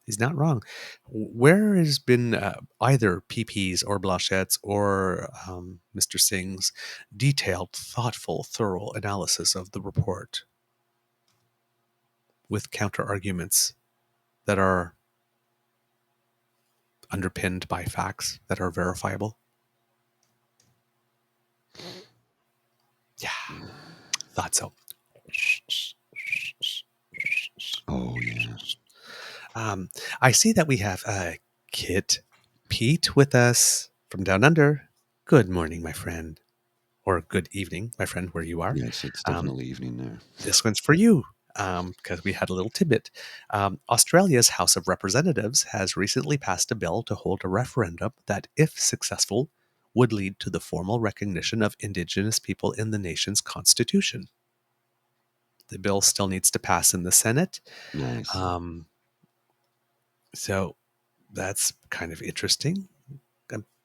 He's not wrong. Where has been either PP's or Blanchett's or Mr. Singh's detailed, thoughtful, thorough analysis of the report with counter arguments that are underpinned by facts that are verifiable? Yeah, thought so. Oh, yeah. I see that we have Kit Pete with us from Down Under. Good morning, my friend. Or good evening, my friend, where you are. Yes, it's definitely evening there. This one's for you, because we had a little tidbit. Australia's House of Representatives has recently passed a bill to hold a referendum that, if successful, would lead to the formal recognition of Indigenous people in the nation's constitution. The bill still needs to pass in the Senate. Nice. So that's kind of interesting.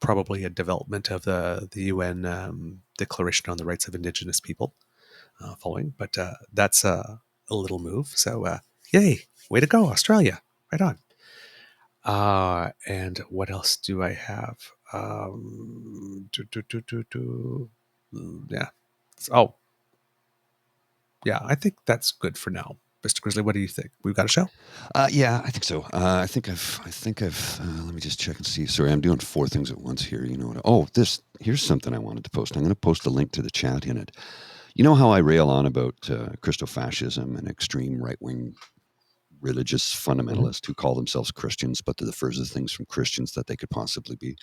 Probably a development of the UN Declaration on the Rights of Indigenous People following, but that's a little move. So yay, way to go, Australia. Right on. And what else do I have? Yeah. Oh, yeah, I think that's good for now. Mr. Grizzly, what do you think? We've got a show? Yeah, I think so. I think I've. Let me just check and see. Sorry, I'm doing 4 things at once here. You know what? Oh, here's something I wanted to post. I'm going to post a link to the chat in it. You know how I rail on about Christofascism and extreme right-wing religious fundamentalists who call themselves Christians, but they're the furthest things from Christians that they could possibly be,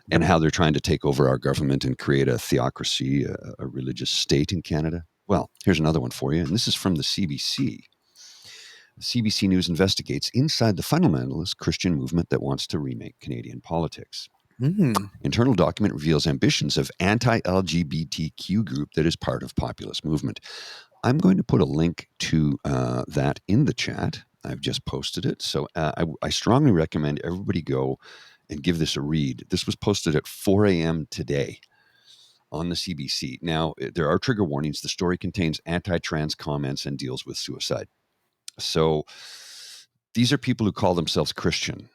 and how they're trying to take over our government and create a theocracy, a religious state in Canada? Well, here's another one for you, and this is from the CBC. CBC News investigates inside the fundamentalist Christian movement that wants to remake Canadian politics. Internal document reveals ambitions of anti-LGBTQ group that is part of populist movement. I'm going to put a link to that in the chat. I've just posted it. So I strongly recommend everybody go and give this a read. This was posted at 4 a.m. today on the CBC. Now, there are trigger warnings. The story contains anti-trans comments and deals with suicide. So these are people who call themselves Christian.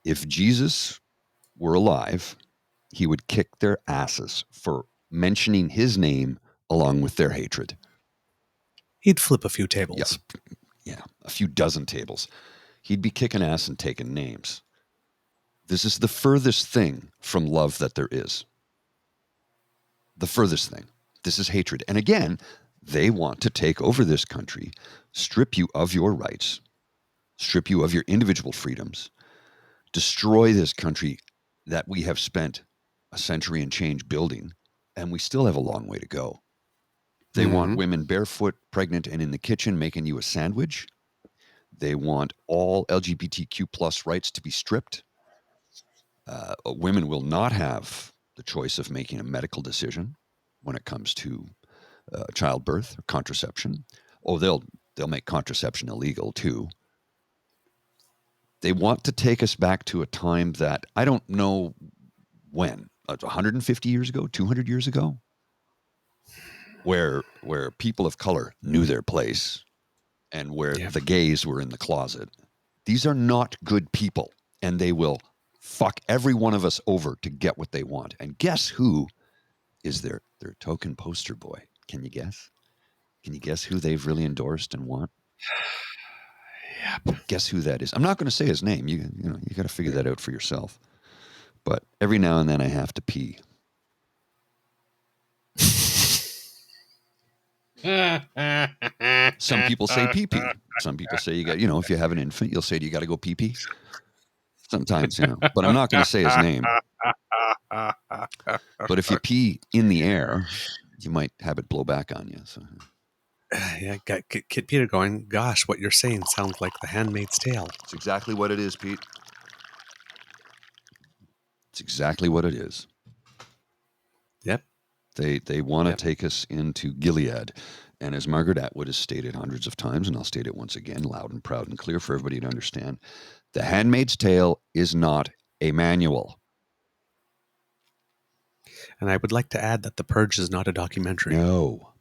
If Jesus were alive, he would kick their asses for mentioning his name along with their hatred. He'd flip a few tables. Yeah, a few dozen tables. He'd be kicking ass and taking names. This is the furthest thing from love that there is. The furthest thing. This is hatred. And again, they want to take over this country, strip you of your rights, strip you of your individual freedoms, destroy this country that we have spent a century and change building, and we still have a long way to go. They want women barefoot, pregnant, and in the kitchen making you a sandwich. They want all LGBTQ plus rights to be stripped. Women will not have the choice of making a medical decision when it comes to childbirth or contraception. Oh, they'll make contraception illegal too. They want to take us back to a time that I don't know when, 150 years ago, 200 years ago, where people of color knew their place and where the gays were in the closet. These are not good people, and they will fuck every one of us over to get what they want. And guess who is their token poster boy? Can you guess? Can you guess who they've really endorsed and want? Guess who that is? I'm not going to say his name. You got to figure that out for yourself. But every now and then I have to pee. Some people say pee-pee. Some people say you got, if you have an infant, you'll say, do you got to go pee-pee? Sometimes, but I'm not going to say his name. But if you pee in the air, you might have it blow back on you. So. Yeah, got Kid Peter going, gosh, what you're saying sounds like The Handmaid's Tale. It's exactly what it is, Pete. It's exactly what it is. Yep. They want to Yep. take us into Gilead. And as Margaret Atwood has stated hundreds of times, and I'll state it once again, loud and proud and clear for everybody to understand, The Handmaid's Tale is not a manual. And I would like to add that The Purge is not a documentary. No,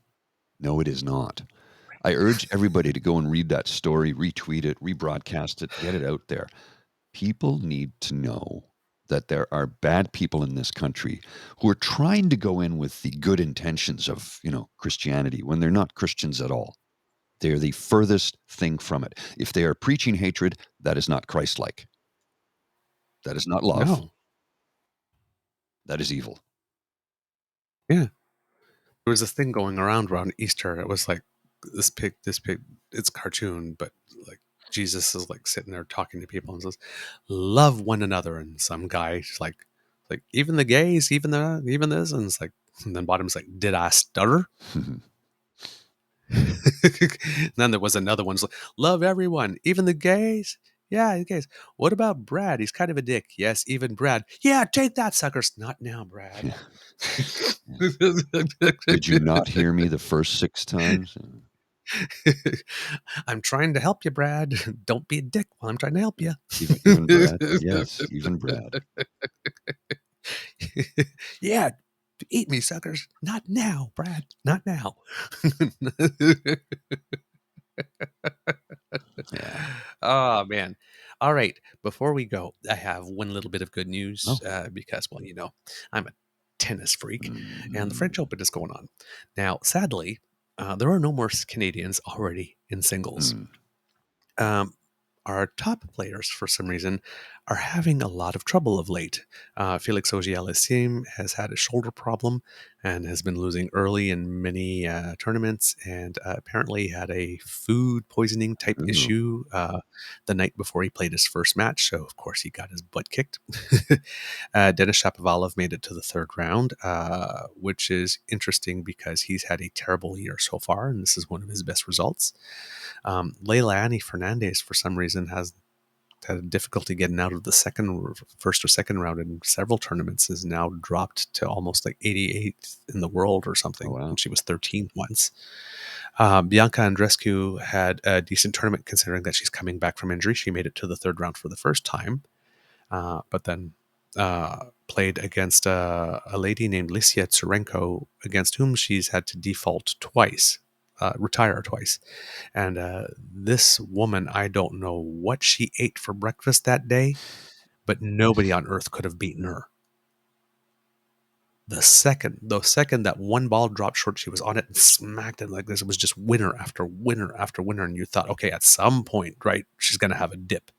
it is not. I urge everybody to go and read that story, retweet it, rebroadcast it, get it out there. People need to know that there are bad people in this country who are trying to go in with the good intentions of, Christianity when they're not Christians at all. They're the furthest thing from it. If they are preaching hatred, that is not Christ-like. That is not love. No. That is evil. Yeah. There was this thing going around Easter. It was like this pig, it's cartoon, but like Jesus is like sitting there talking to people and says, "Love one another." And some guy is like even the gays, even this, and it's like, and then bottom's like, "Did I stutter?" And then there was another one's like, "Love everyone, even the gays." Yeah, the gays. What about Brad? He's kind of a dick. Yes, even Brad. Yeah, take that, suckers. Not now, Brad. Did you not hear me the first 6 times? I'm trying to help you, Brad. Don't be a dick while I'm trying to help you. Even Brad? Yes, even Brad. Yeah, eat me, suckers. Not now, Brad. Not now. Yeah. Oh, man. All right. Before we go, I have one little bit of good news Oh. because, well, I'm a tennis freak and the Mm. French Open is going on. Now, sadly, there are no more Canadians already in singles. Mm. Our top players, for some reason, are having a lot of trouble of late. Felix Auger-Aliassime has had a shoulder problem and has been losing early in many tournaments, and apparently had a food poisoning type Ooh. issue the night before he played his first match. So, of course, he got his butt kicked. Denis Shapovalov made it to the third round, which is interesting because he's had a terrible year so far, and this is one of his best results. Leila Annie Fernandez, for some reason, has had difficulty getting out of the first or second round in several tournaments, is now dropped to almost like 88th in the world or something. Oh, wow. And she was 13th once. Bianca Andreescu had a decent tournament considering that she's coming back from injury. She made it to the third round for the first time, but then played against a lady named Lysia Tsurenko, against whom she's had to default twice, retire twice. And this woman, I don't know what she ate for breakfast that day, but nobody on earth could have beaten her. The second that one ball dropped short, she was on it and smacked it like this. It was just winner after winner after winner. And you thought, okay, at some point, right, she's going to have a dip.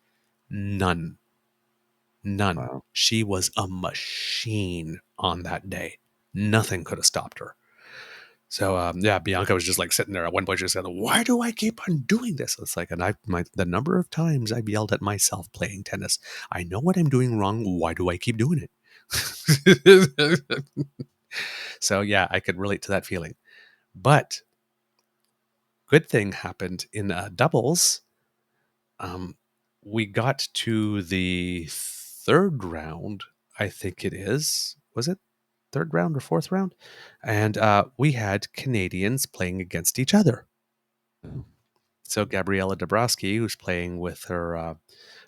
None. Wow. She was a machine on that day. Nothing could have stopped her. So Bianca was just like sitting there at one point. She said, "Why do I keep on doing this?" It's like, and the number of times I've yelled at myself playing tennis. I know what I'm doing wrong. Why do I keep doing it? So yeah, I could relate to that feeling. But good thing happened in doubles. We got to the third round. I think it is. Was it third round or fourth round? And we had Canadians playing against each other. So Gabriela Dabrowski, who's playing with her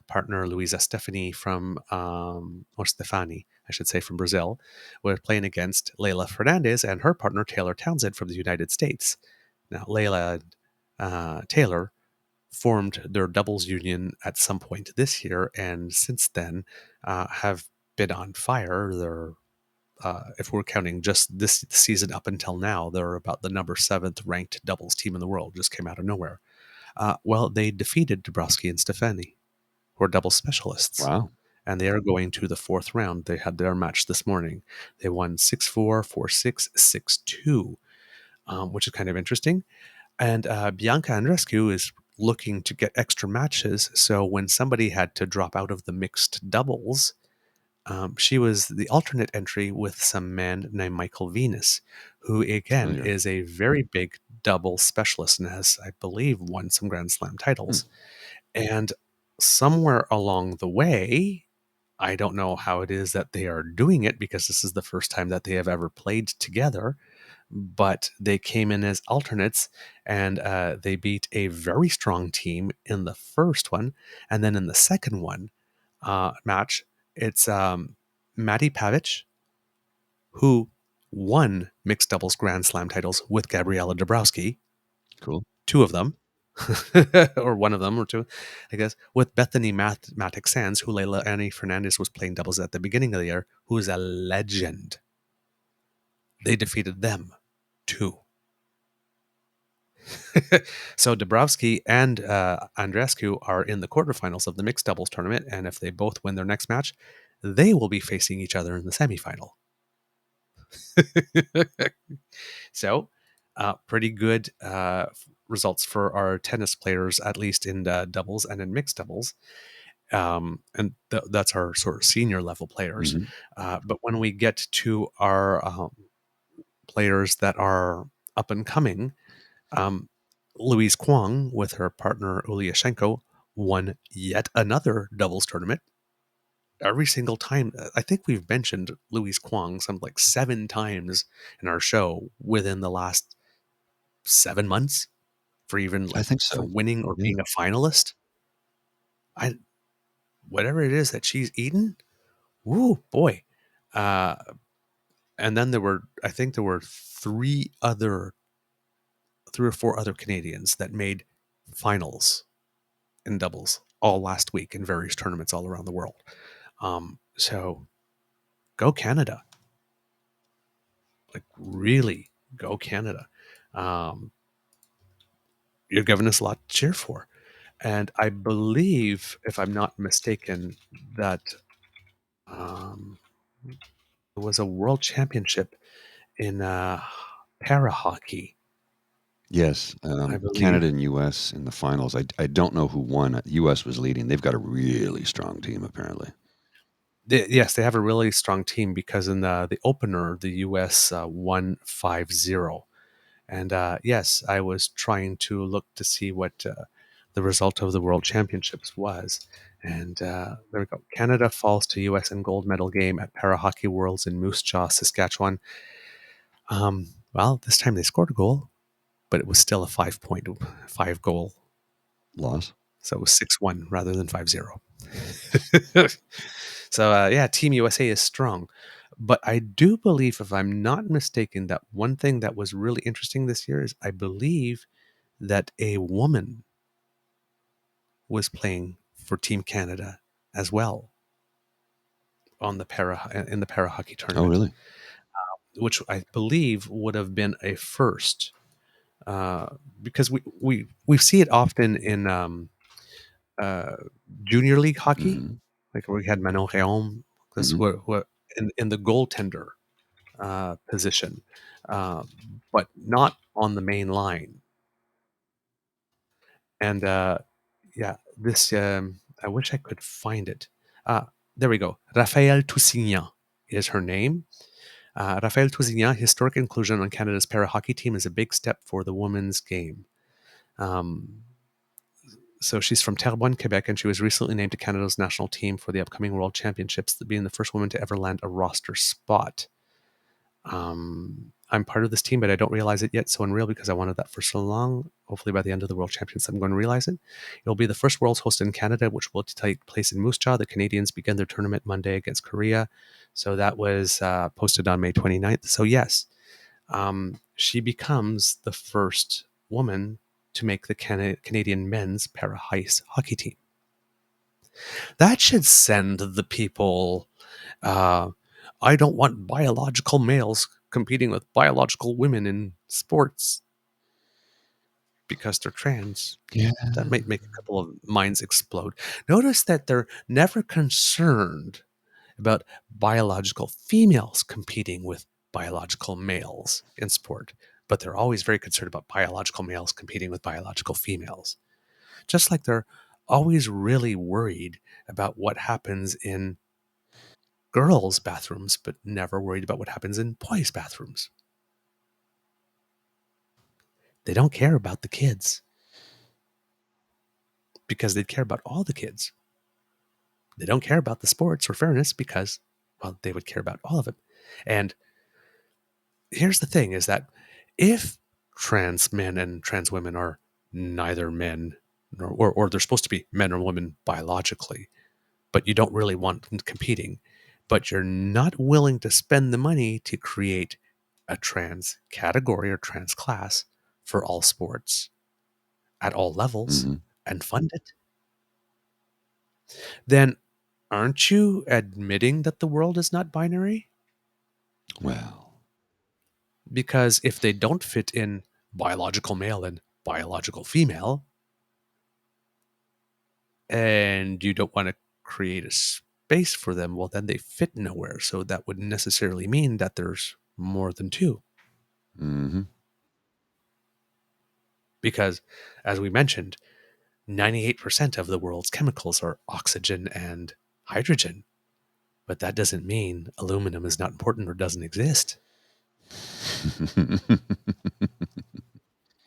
partner Luisa Stefani from, or Stefani, I should say, from Brazil, was playing against Leila Fernandez and her partner Taylor Townsend from the United States. Now, Leila Taylor formed their doubles union at some point this year, and since then have been on fire. They're if we're counting just this season up until now, they're about the number 7th ranked doubles team in the world. Just came out of nowhere. Well, they defeated Dabrowski and Stefani, who are double specialists. Wow. And they are going to the fourth round. They had their match this morning. They won 6-4, 4-6, 6-2, which is kind of interesting. And Bianca Andreescu is looking to get extra matches. So when somebody had to drop out of the mixed doubles, she was the alternate entry with some man named Michael Venus, who again Familiar. is a very big double specialist and has, I believe, won some Grand Slam titles. And somewhere along the way, I don't know how it is that they are doing it, because this is the first time that they have ever played together, but they came in as alternates, and they beat a very strong team in the first one. And then in the second one match, it's Maddie Pavic, who won mixed doubles Grand Slam titles with Gabriela Dabrowski, Cool. two of them, or one of them, or two, I guess, with Bethany Matic Sands, who Leila Annie Fernandez was playing doubles at the beginning of the year, who is a legend. They defeated them too. So Dabrowski and Andreescu are in the quarterfinals of the mixed doubles tournament, and if they both win their next match, they will be facing each other in the semifinal. So, pretty good results for our tennis players, at least in doubles and in mixed doubles. And that's our sort of senior level players. But when we get to our players that are up and coming, Louise Kwong with her partner Ulyashenko won yet another doubles tournament. Every single time, I think we've mentioned Louise Kwong some like 7 times in our show within the last 7 months, for even I like think for so. winning or Yeah. being a finalist. Whatever it is that she's eaten, woo boy. Uh, and then I think there were 3 or 4 other Canadians that made finals in doubles all last week in various tournaments all around the world. So go Canada. Like, really go Canada. You're giving us a lot to cheer for. And I believe, if I'm not mistaken, that there was a world championship in para hockey, Yes, I believe. Canada and U.S. in the finals. I don't know who won. U.S. was leading. They've got a really strong team, apparently. Yes, they have a really strong team, because in the opener, the U.S. won 5-0. And yes, I was trying to look to see what the result of the World Championships was. And there we go. Canada falls to U.S. in gold medal game at Para Hockey Worlds in Moose Jaw, Saskatchewan. Well, this time they scored a goal, but it was still a 5 goal. Loss. So it was 6-1 rather than 5-0. So yeah, Team USA is strong. But I do believe, if I'm not mistaken, that one thing that was really interesting this year is I believe that a woman was playing for Team Canada as well in the para hockey Oh, tournament, really? which I believe would have been a first, because we see it often in uh, junior league hockey, Mm-hmm. like where we had Manon Réaume, this Mm-hmm. who in the goaltender position, uh, but not on the main line. And yeah, this I wish I could find it. There we go. Raphaël Toussignan is her name. Raphaël Toussignan, historic inclusion on Canada's para hockey team is a big step for the women's game. So she's from Terrebonne, Quebec, and she was recently named to Canada's national team for the upcoming World Championships, being the first woman to ever land a roster spot. I'm part of this team, but I don't realize it yet. So unreal, because I wanted that for so long. Hopefully by the end of the World Championships, I'm going to realize it. It'll be the first Worlds hosted in Canada, which will take place in Moose Jaw. The Canadians begin their tournament Monday against Korea. So that was posted on May 29th. So yes, she becomes the first woman to make the Canadian men's para ice hockey team. That should send the people, I don't want biological males competing with biological women in sports because they're trans. Yeah. That might make a couple of minds explode. Notice that they're never concerned about biological females competing with biological males in sport, but they're always very concerned about biological males competing with biological females. Just like they're always really worried about what happens in girls' bathrooms, but never worried about what happens in boys' bathrooms. They don't care about the kids, because they'd care about all the kids. They don't care about the sports or fairness because, well, they would care about all of it. And here's the thing is that if trans men and trans women are neither men or they're supposed to be men or women biologically, but you don't really want them competing, but you're not willing to spend the money to create a trans category or trans class for all sports at all levels Mhm. and fund it, then aren't you admitting that the world is not binary? Well, Because if they don't fit in biological male and biological female, and you don't want to create a space for them, well, then they fit nowhere. So that wouldn't necessarily mean that there's more than two. hmm Because, as we mentioned, 98% of the world's chemicals are oxygen and hydrogen. But that doesn't mean aluminum is not important or doesn't exist,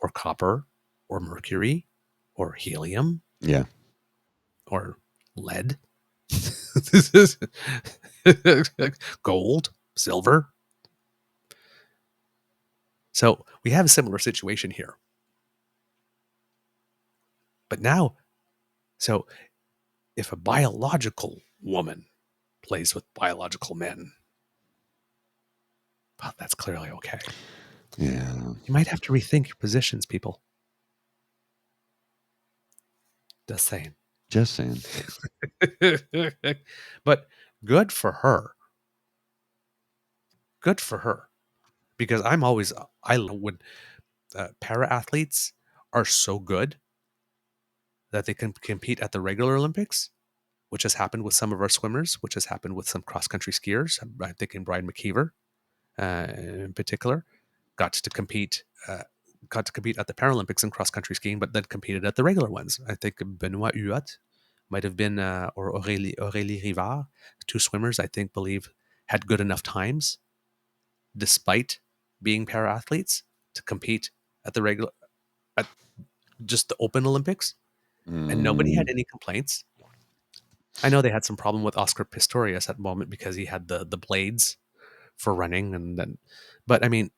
or copper, or mercury, or helium, yeah. or lead, gold, silver. So we have a similar situation here. But now, so if a biological woman plays with biological men, well, that's clearly okay. Yeah. You might have to rethink your positions, people. Just saying. Just saying. But good for her. Good for her. Because I love when para athletes are so good that they can compete at the regular Olympics, which has happened with some of our swimmers, which has happened with some cross country skiers. I'm thinking Brian McKeever in particular got to compete at the Paralympics in cross country skiing, but then competed at the regular ones. I think Benoit Huot might have been or Aurélie Rivard, two swimmers believe had good enough times despite being para athletes to compete at the regular at just the open Olympics, and nobody had any complaints. I know they had some problem with Oscar Pistorius at the moment because he had the blades for running, and then, but I mean,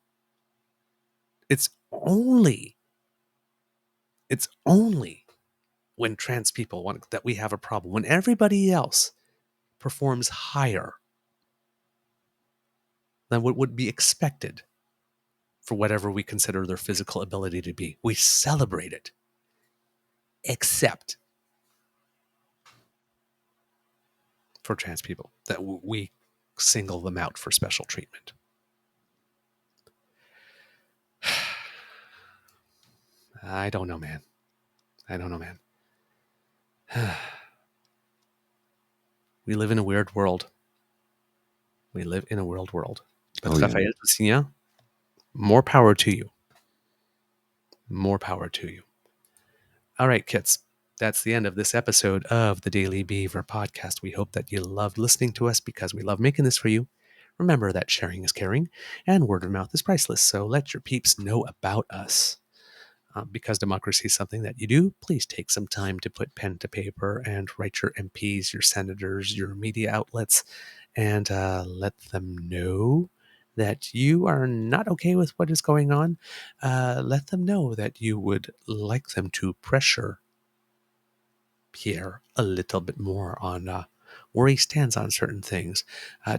it's only when trans people want that we have a problem. When everybody else performs higher than what would be expected for whatever we consider their physical ability to be, we celebrate it. Except for trans people, that we single them out for special treatment. I don't know, man. We live in a weird world. But Oh, yeah. Raphael Toussignan, more power to you. More power to you. All right, kids. That's the end of this episode of the Daily Beaver podcast. We hope that you loved listening to us because we love making this for you. Remember that sharing is caring and word of mouth is priceless. So let your peeps know about us. Because democracy is something that you do, please take some time to put pen to paper and write your MPs, your senators, your media outlets, and let them know that you are not okay with what is going on. Let them know that you would like them to pressure Pierre a little bit more on where he stands on certain things.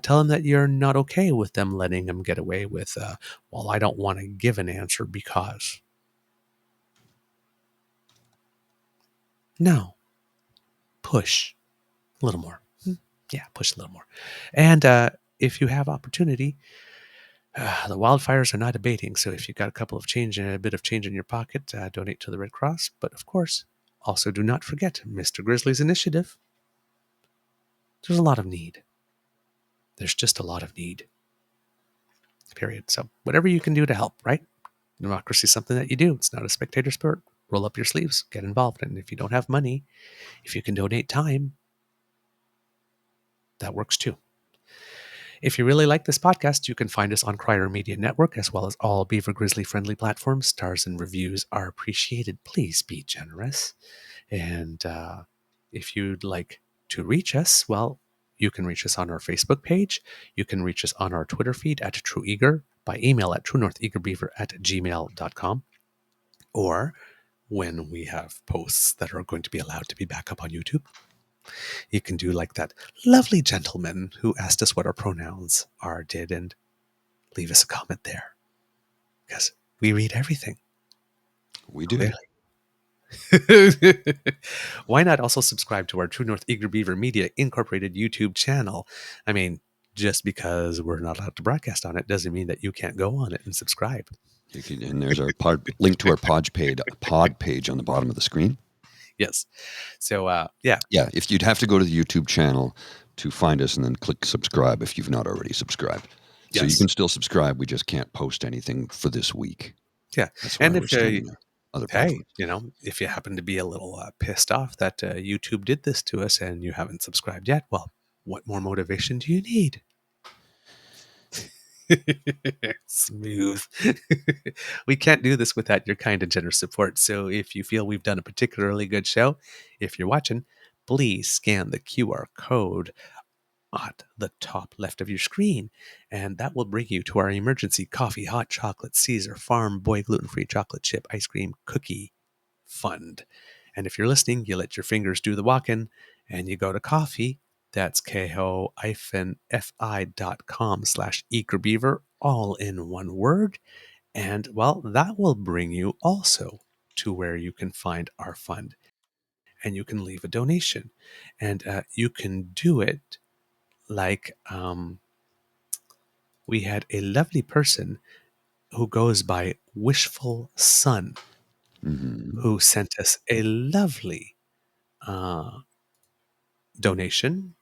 Tell him that you're not okay with them letting him get away with, well, I don't want to give an answer because. No. Push a little more. Yeah, push a little more. And if you have opportunity, the wildfires are not abating. So if you've got a bit of change in your pocket, donate to the Red Cross. But of course, also do not forget Mr. Grizzly's initiative. There's a lot of need. There's just a lot of need. Period. So whatever you can do to help, right? Democracy is something that you do. It's not a spectator sport. Roll up your sleeves, get involved. And if you don't have money, if you can donate time, that works too. If you really like this podcast, you can find us on Crier Media Network, as well as all Beaver Grizzly friendly platforms. Stars and reviews are appreciated. Please be generous. And if you'd like to reach us, well, you can reach us on our Facebook page. You can reach us on our Twitter feed at TrueEager, by email at truenortheagerbeaver@gmail.com, or when we have posts that are going to be allowed to be back up on YouTube, you can do like that lovely gentleman who asked us what our pronouns are did and leave us a comment there, because we read everything. We do. Clearly. Why not also subscribe to our True North Eager Beaver Media Incorporated YouTube channel? I mean, just because we're not allowed to broadcast on it doesn't mean that you can't go on it and subscribe. And there's our link to our pod page on the bottom of the screen. Yes. So, yeah. Yeah, if you'd have to go to the YouTube channel to find us and then click subscribe if you've not already subscribed. So you can still subscribe. We just can't post anything for this week. Yeah. That's why And we're if staying there. hey, if you happen to be a little pissed off that YouTube did this to us and you haven't subscribed yet, well, what more motivation do you need? Smooth. We can't do this without your kind and generous support. So if you feel we've done a particularly good show, if you're watching, please scan the QR code at the top left of your screen, and that will bring you to our emergency coffee, hot chocolate, Caesar Farm Boy gluten-free chocolate chip ice cream cookie fund. And if you're listening, you let your fingers do the walking and you go to coffee. That's ko-fi.com/eagerbeaver, all in one word. And well, that will bring you also to where you can find our fund, and you can leave a donation, and you can do it like we had a lovely person who goes by Wishful Sun, who sent us a lovely donation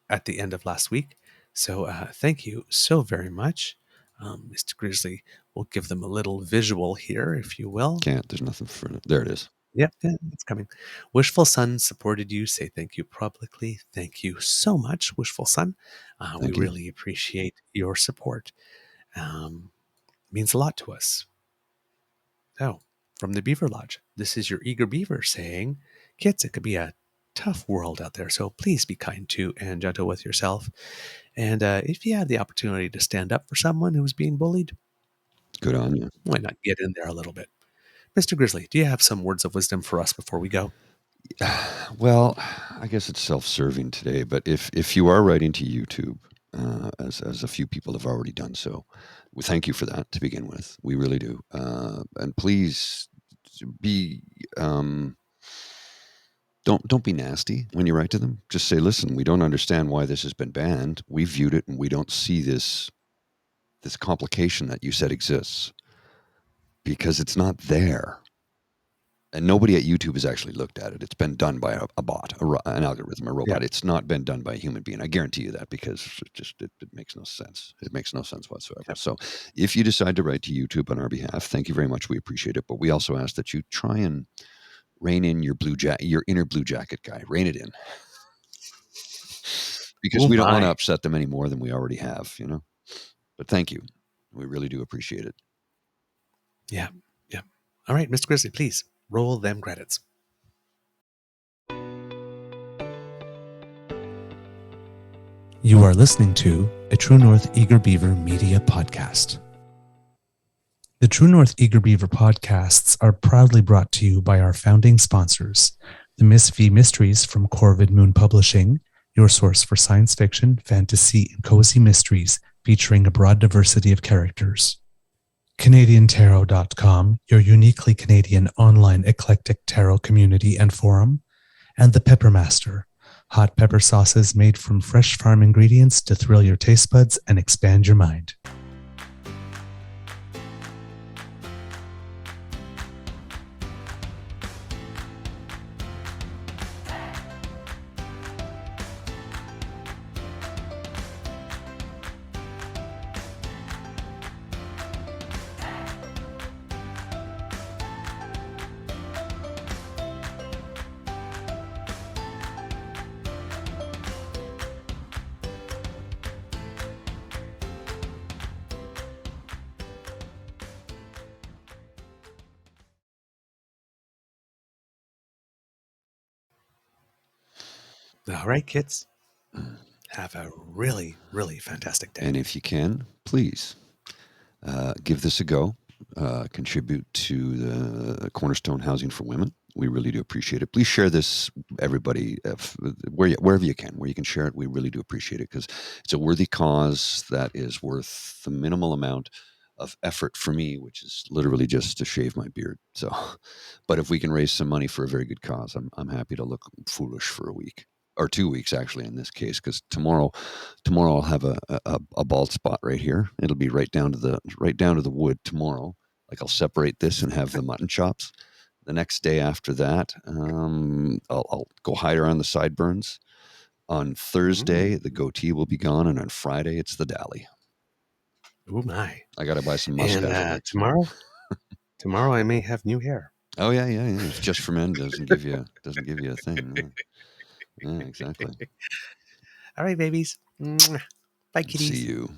at the end of last week. So thank you so very much. Mr. Grizzly, we'll give them a little visual here, if you will. Can't. There's nothing for it. There it is. Yep, it's coming. Wishful Sun supported you. Say thank you publicly. Thank you so much, Wishful Sun. We really appreciate your support. Means a lot to us. So, from the Beaver Lodge, this is your Eager Beaver saying, kids, it could be a tough world out there, so please be kind to and gentle with yourself. And if you had the opportunity to stand up for someone who was being bullied, good on you. Why not get in there a little bit? Mr. Grizzly, do you have some words of wisdom for us before we go? Well, I guess it's self-serving today, but if you are writing to YouTube, as a few people have already done so, we thank you for that to begin with. We really do. And please be don't be nasty when you write to them. Just say, listen, we don't understand why this has been banned. We viewed it and we don't see this complication that you said exists, because it's not there. And nobody at YouTube has actually looked at it. It's been done by a bot, an algorithm, a robot. Yeah. It's not been done by a human being. I guarantee you that, because it makes no sense. It makes no sense whatsoever. Yeah. So if you decide to write to YouTube on our behalf, thank you very much. We appreciate it. But we also ask that you try and rein in your inner blue jacket guy. Rein it in. Because we don't want to upset them any more than we already have, But thank you. We really do appreciate it. Yeah. Yeah. All right, Mr. Grizzly, please. Roll them credits. You are listening to a True North Eager Beaver Media Podcast. The True North Eager Beaver podcasts are proudly brought to you by our founding sponsors, the Miss V Mysteries from Corvid Moon Publishing, your source for science fiction, fantasy, and cozy mysteries featuring a broad diversity of characters. CanadianTarot.com, your uniquely Canadian online eclectic tarot community and forum, and the Pepper Master, hot pepper sauces made from fresh farm ingredients to thrill your taste buds and expand your mind. All right, kids. Have a really, really fantastic day. And if you can, please give this a go. Contribute to the Cornerstone Housing for Women. We really do appreciate it. Please share this, everybody, wherever you can, where you can share it. We really do appreciate it because it's a worthy cause that is worth the minimal amount of effort for me, which is literally just to shave my beard. So, but if we can raise some money for a very good cause, I'm happy to look foolish for a week or 2 weeks, actually, in this case, because tomorrow I'll have a bald spot right here. It'll be right down to the wood tomorrow. Like I'll separate this and have the mutton chops. The next day after that, I'll go hide around the sideburns. On Thursday, the goatee will be gone, and on Friday, it's the dally. Oh my! I got to buy some mustache And wigs. tomorrow I may have new hair. Oh yeah. It's just for men doesn't give you a thing. Yeah, exactly. All right, babies. Bye, kitties. See you.